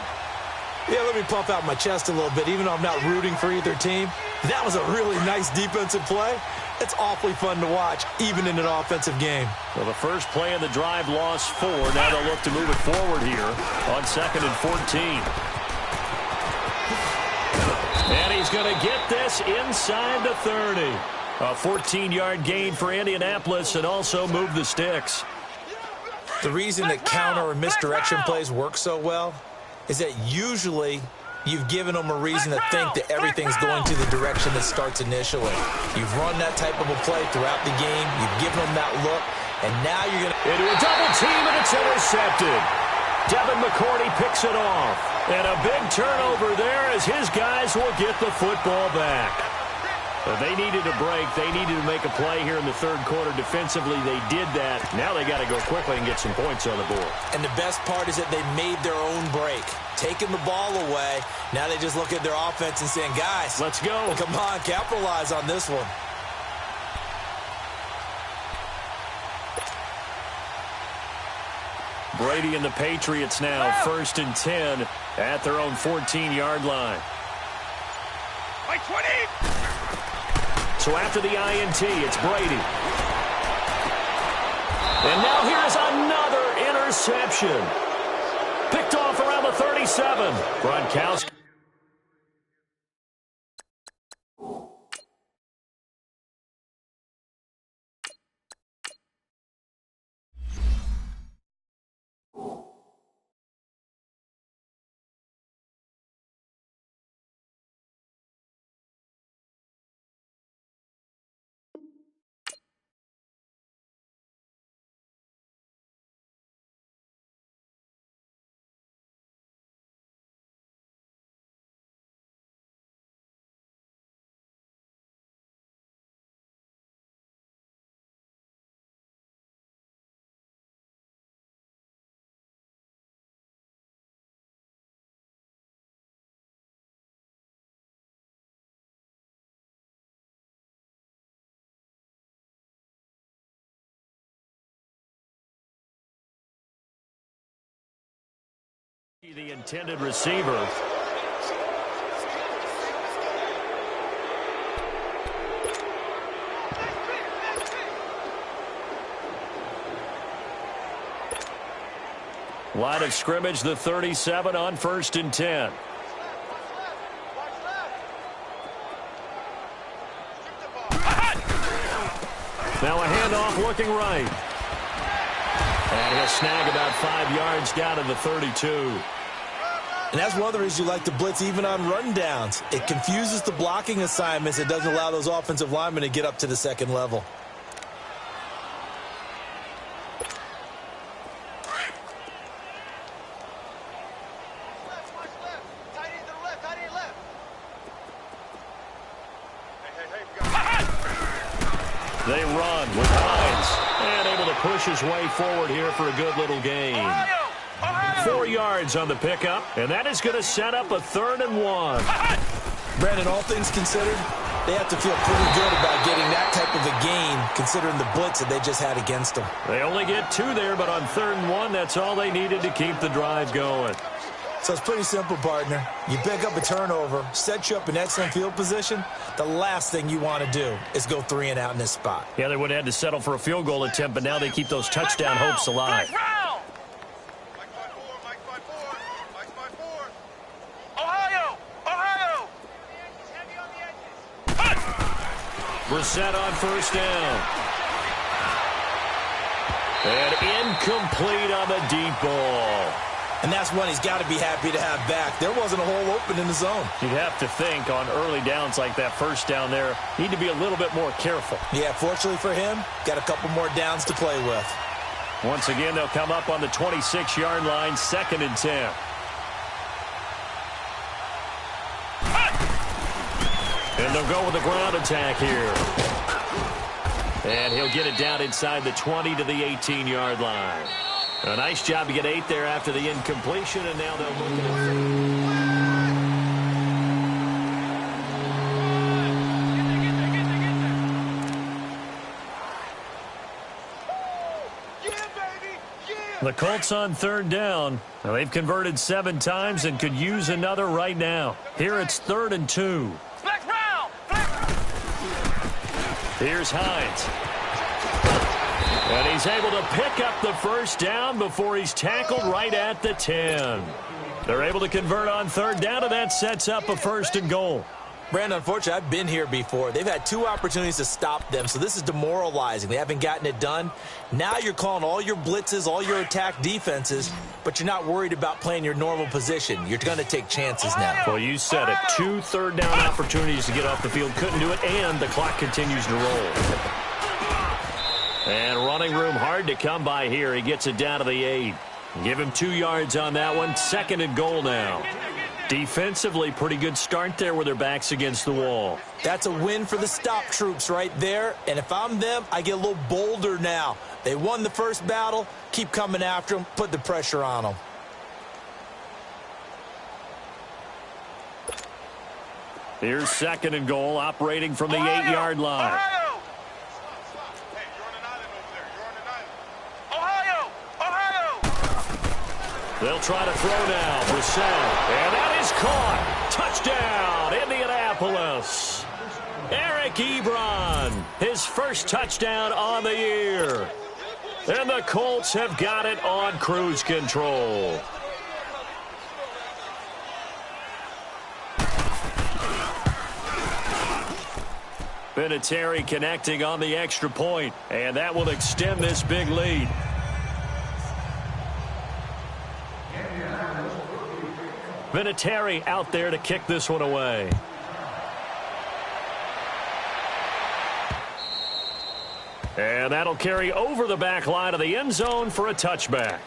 Yeah, let me puff out my chest a little bit, even though I'm not rooting for either team. That was a really nice defensive play. It's awfully fun to watch, even in an offensive game. Well, the first play of the drive lost 4. Now they'll look to move it forward here on 2nd and 14. And he's going to get this inside the 30. A 14-yard gain for Indianapolis and also move the sticks. The reason that counter or misdirection plays work so well is that usually you've given them a reason to think that everything's going to the direction that starts initially. You've run that type of a play throughout the game. You've given them that look, and now you're going to... Into a double team, and it's intercepted. Devin McCourty picks it off. And a big turnover there as his guys will get the football back. They needed a break. They needed to make a play here in the third quarter. Defensively, they did that. Now they got to go quickly and get some points on the board. And the best part is that they made their own break. Taking the ball away. Now they just look at their offense and saying, guys, let's go. Come on, capitalize on this one. Brady and the Patriots now 1st and 10 at their own 14-yard line. By 20. So after the INT, it's Brady. And now here's another interception. Picked off around the 37. Gronkowski. The intended receiver. Line of scrimmage, the 37 on 1st and 10. Now a handoff looking right. And he'll snag about 5 yards down to the 32. And that's one of the reasons you like to blitz even on rundowns. It confuses the blocking assignments. It doesn't allow those offensive linemen to get up to the second level. They run with Hines. And able to push his way forward here for a good little gain. 4 yards on the pickup, and that is going to set up a 3rd and 1. Brandon, all things considered, they have to feel pretty good about getting that type of a gain, considering the blitz that they just had against them. They only get 2 there, but on 3rd and 1, that's all they needed to keep the drive going. So it's pretty simple, partner. You pick up a turnover, set you up in excellent field position. The last thing you want to do is go 3 and out in this spot. Yeah, they would have had to settle for a field goal attempt, but now they keep those touchdown hopes alive. Ohio! Brissett on first down. And incomplete on the deep ball. And that's one he's got to be happy to have back. There wasn't a hole open in the zone. You'd have to think on early downs like that first down there, need to be a little bit more careful. Yeah, fortunately for him, got a couple more downs to play with. Once again, they'll come up on the 26-yard line, 2nd and 10. And they'll go with the ground attack here. And he'll get it down inside the 20 to the 18-yard line. A nice job to get 8 there after the incompletion, and now they'll look at it. The Colts on 3rd down. Now they've converted 7 times and could use another right now. Here it's 3rd and 2. Here's Hines. And he's able to pick up the first down before he's tackled right at the 10. They're able to convert on 3rd down, and that sets up a 1st and goal. Brandon, unfortunately, I've been here before. They've had 2 opportunities to stop them, so this is demoralizing. They haven't gotten it done. Now you're calling all your blitzes, all your attack defenses, but you're not worried about playing your normal position. You're going to take chances now. Well, you said it. 2 third down opportunities to get off the field. Couldn't do it, and the clock continues to roll. And running room hard to come by here. He gets it down to the 8. Give him 2 yards on that one. 2nd and goal now. Defensively, pretty good start there with their backs against the wall. That's a win for the stop troops right there. And if I'm them, I get a little bolder now. They won the first battle. Keep coming after them. Put the pressure on them. Here's 2nd and goal, operating from the 8-yard line. They'll try to throw now. Brissett. And that is caught. Touchdown, Indianapolis. Eric Ebron, his first touchdown on the year. And the Colts have got it on cruise control. Vinatieri connecting on the extra point, and that will extend this big lead. Vinatieri out there to kick this one away. And that'll carry over the back line of the end zone for a touchback.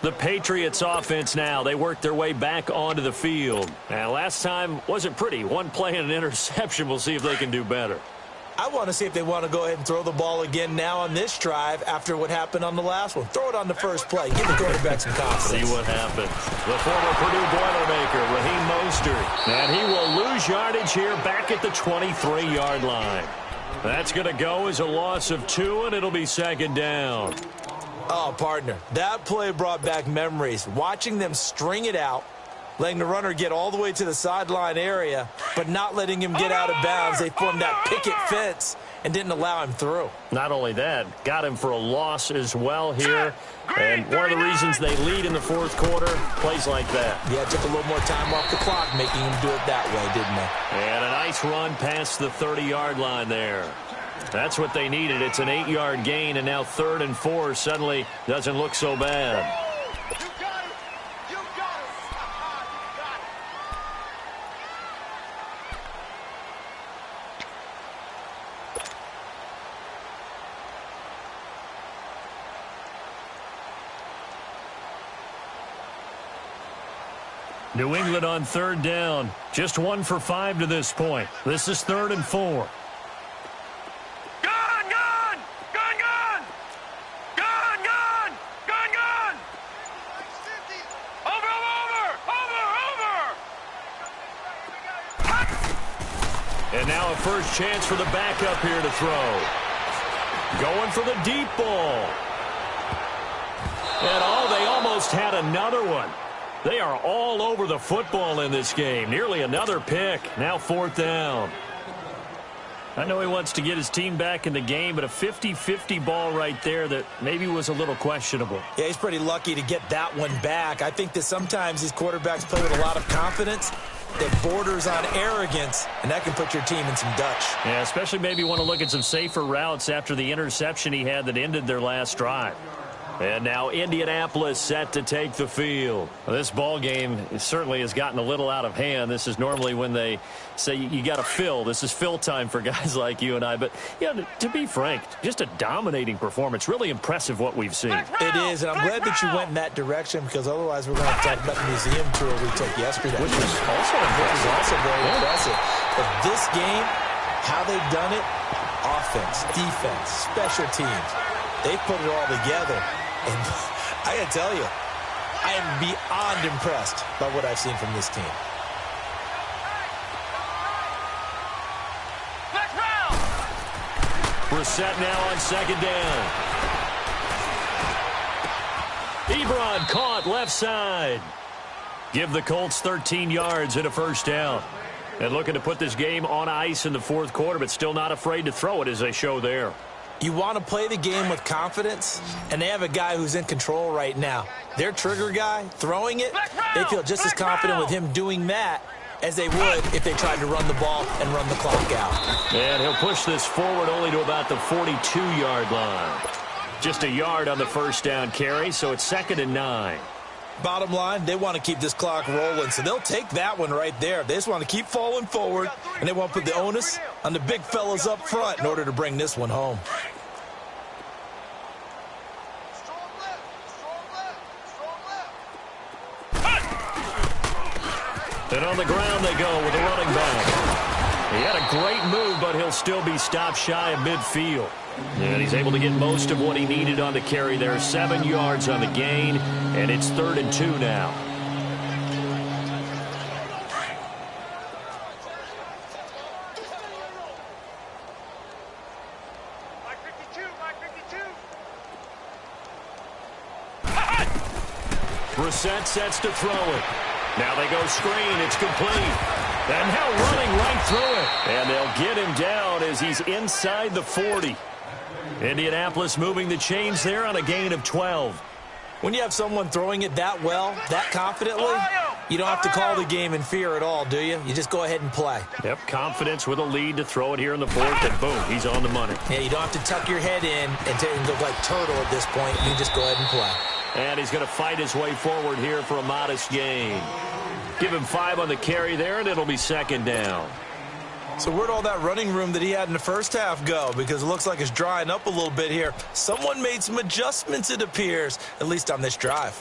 The Patriots offense now, they work their way back onto the field. Now, last time wasn't pretty. One play and an interception. We'll see if they can do better. I want to see if they want to go ahead and throw the ball again now on this drive after what happened on the last one. Throw it on the first play. Give the quarterback some confidence. See what happens. The former Purdue Boilermaker, Raheem Mostert. And he will lose yardage here back at the 23-yard line. That's going to go as a loss of 2, and it'll be 2nd down. Oh, partner, that play brought back memories. Watching them string it out, letting the runner get all the way to the sideline area, but not letting him get out of bounds. They formed that picket fence and didn't allow him through. Not only that, got him for a loss as well here. And one of the reasons they lead in the 4th quarter, plays like that. Yeah, took a little more time off the clock, making him do it that way, didn't they? And a nice run past the 30-yard line there. That's what they needed. It's an 8-yard gain, and now 3rd and 4 suddenly doesn't look so bad. New England on 3rd down. Just 1 for 5 to this point. This is 3rd and 4. And now a first chance for the backup here to throw. Going for the deep ball. And they almost had another one. They are all over the football in this game. Nearly another pick. Now 4th down. I know he wants to get his team back in the game, but a 50-50 ball right there that maybe was a little questionable. Yeah, he's pretty lucky to get that one back. I think that sometimes these quarterbacks play with a lot of confidence, that borders on arrogance, and that can put your team in some Dutch. Yeah, especially maybe want to look at some safer routes after the interception he had that ended their last drive. And now Indianapolis set to take the field. Well, this ball game certainly has gotten a little out of hand. This is normally when they say you got to fill. This is fill time for guys like you and I. But, to be frank, just a dominating performance. Really impressive what we've seen. It is, and I'm glad that you went in that direction because otherwise we're going to have to talk about the museum tour we took yesterday. Which was also very impressive. But this game, how they've done it, offense, defense, special teams, they've put it all together. And I got to tell you, I am beyond impressed by what I've seen from this team. Brissett now on second down. Ebron caught left side. Give the Colts 13 yards and a first down. And looking to put this game on ice in the fourth quarter, but still not afraid to throw it as they show there. You want to play the game with confidence, and they have a guy who's in control right now. Their trigger guy, throwing it, they feel just as confident with him doing that as they would if they tried to run the ball and run the clock out. And he'll push this forward only to about the 42-yard line. Just a yard on the first down carry, so it's 2nd and 9. Bottom line, they want to keep this clock rolling, so they'll take that one right there. They just want to keep falling forward, and they want to put the onus on the big fellas up front in order to bring this one home. And on the ground they go with a running back. He had a great move, but he'll still be stopped shy of midfield. And he's able to get most of what he needed on the carry there. 7 yards on the gain, and it's 3rd and 2 now. Brissett sets to throw it. Now they go screen. It's complete. And now running right through it. And they'll get him down as he's inside the 40. Indianapolis moving the chains there on a gain of 12. When you have someone throwing it that well, that confidently, you don't have to call the game in fear at all, do you? You just go ahead and play. Yep, confidence with a lead to throw it here in the fourth, and boom, he's on the money. Yeah, you don't have to tuck your head in and go like turtle at this point. You just go ahead and play. And he's going to fight his way forward here for a modest gain. Give him 5 on the carry there, and it'll be 2nd down. So where'd all that running room that he had in the first half go? Because it looks like it's drying up a little bit here. Someone made some adjustments, it appears, at least on this drive.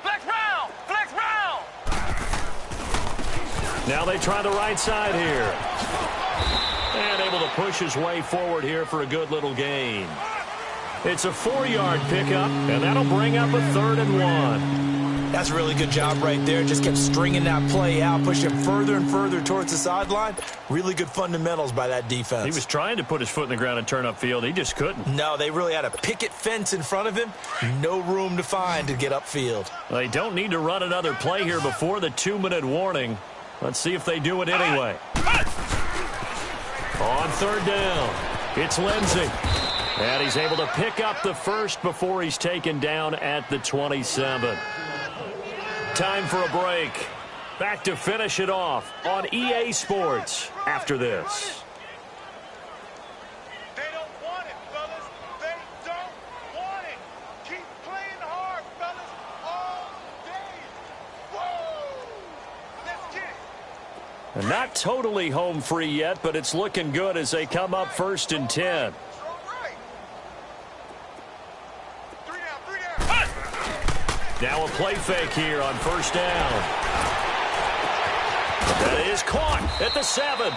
Flex round! Flex round! Now they try the right side here. And able to push his way forward here for a good little gain. It's a 4-yard pickup, and that'll bring up a 3rd and 1. That's a really good job right there. Just kept stringing that play out, pushing further and further towards the sideline. Really good fundamentals by that defense. He was trying to put his foot in the ground and turn upfield. He just couldn't. No, they really had a picket fence in front of him. No room to find to get upfield. They don't need to run another play here before the 2-minute warning. Let's see if they do it anyway. On 3rd down, it's Lindsey. And he's able to pick up the first before he's taken down at the 27. Time for a break. Back to finish it off on EA Sports after this. They don't want it, fellas. They don't want it. Keep playing hard, fellas, all day. Whoa! Let's get it. And not totally home free yet, but it's looking good as they come up 1st and 10. Now a play fake here on 1st down. That is caught at the 7.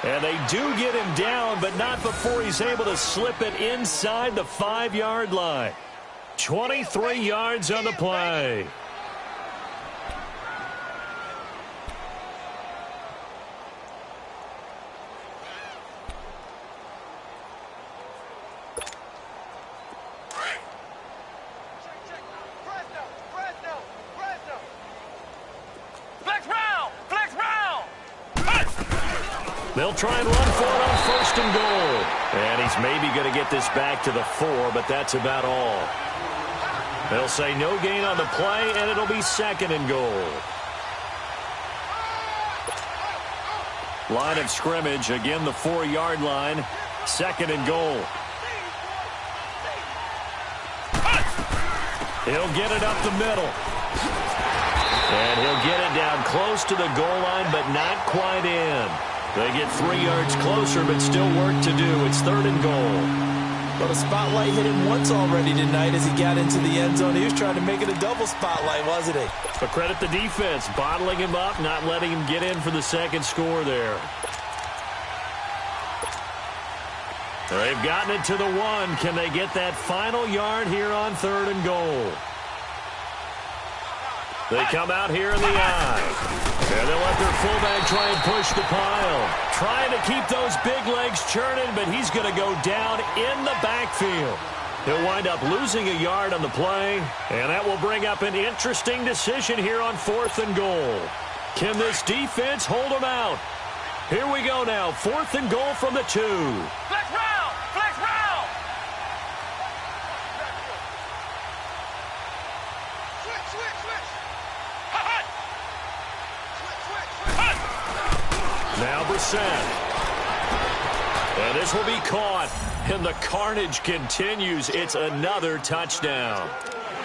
And they do get him down, but not before he's able to slip it inside the 5-yard line. 23 yards on the play. They'll try and run for it on 1st and goal. And he's maybe going to get this back to the 4, but that's about all. They'll say no gain on the play, and it'll be 2nd and goal. Line of scrimmage, again the 4-yard line. 2nd and goal. He'll get it up the middle. And he'll get it down close to the goal line, but not quite in. They get 3 yards closer, but still work to do. It's 3rd and goal. Well, the spotlight hit him once already tonight as he got into the end zone. He was trying to make it a double spotlight, wasn't he? But credit the defense, bottling him up, not letting him get in for the 2nd score there. They've gotten it to the 1. Can they get that final yard here on 3rd and goal? They come out here in the eye. And they'll let their fullback try and push the pile. Trying to keep those big legs churning, but he's going to go down in the backfield. He'll wind up losing a yard on the play, and that will bring up an interesting decision here on 4th and goal. Can this defense hold them out? Here we go now, 4th and goal from the 2. Flex round! Flex round! Switch, switch, switch! Hot! Switch, switch, switch! Now Brissett. And this will be caught. And the carnage continues. It's another touchdown.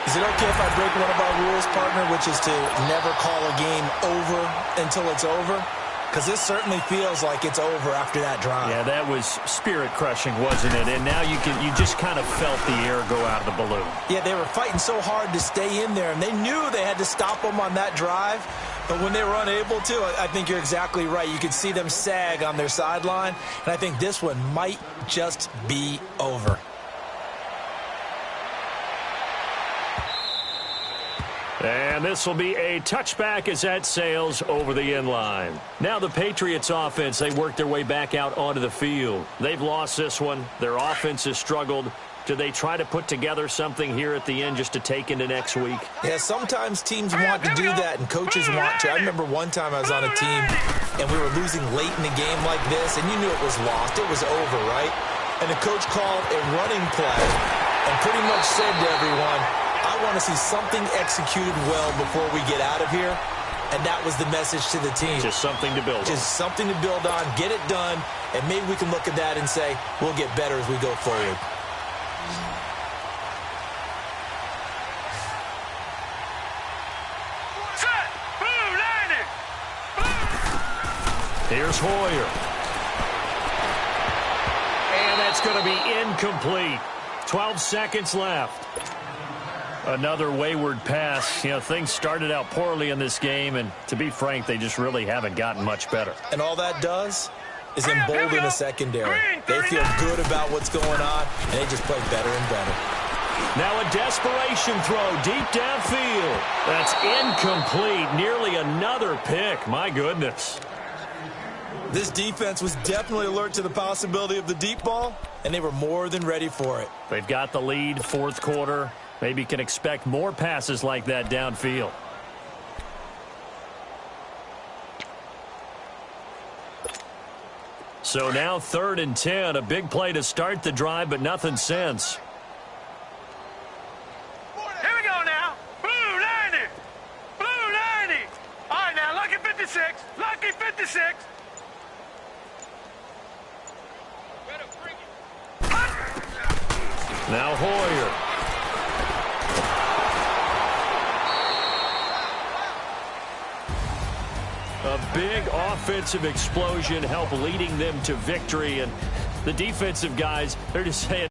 Is it okay if I break one of our rules, partner, which is to never call a game over until it's over? Because this certainly feels like it's over after that drive. Yeah, that was spirit-crushing, wasn't it? And now you just kind of felt the air go out of the balloon. Yeah, they were fighting so hard to stay in there, and they knew they had to stop them on that drive. But when they were unable to, I think you're exactly right. You could see them sag on their sideline, and I think this one might just be over. And this will be a touchback as that sails over the end line. Now the Patriots offense, they work their way back out onto the field. They've lost this one. Their offense has struggled. Do they try to put together something here at the end just to take into next week? Yeah, sometimes teams want to do that and coaches want to. I remember one time I was on a team and we were losing late in a game like this, and you knew it was lost. It was over, right? And the coach called a running play and pretty much said to everyone, I want to see something executed well before we get out of here. And that was the message to the team. Just something to build on. Just something to build on, get it done, and maybe we can look at that and say, we'll get better as we go forward. Set! Boom! Landing! Here's Hoyer. And that's going to be incomplete. 12 seconds left. Another wayward pass. You know, things started out poorly in this game, and to be frank, they just really haven't gotten much better. And all that does is embolden the secondary. They feel good about what's going on, and they just play better and better. Now a desperation throw deep downfield. That's incomplete. Nearly another pick. My goodness. This defense was definitely alert to the possibility of the deep ball, and they were more than ready for it. They've got the lead, 4th quarter. Maybe can expect more passes like that downfield. So now 3rd and 10. A big play to start the drive, but nothing since. Here we go now. Blue 90. Blue 90. All right, now, lucky 56. Lucky 56. Now Hoyer. A big offensive explosion helped leading them to victory, and the defensive guys, they're just saying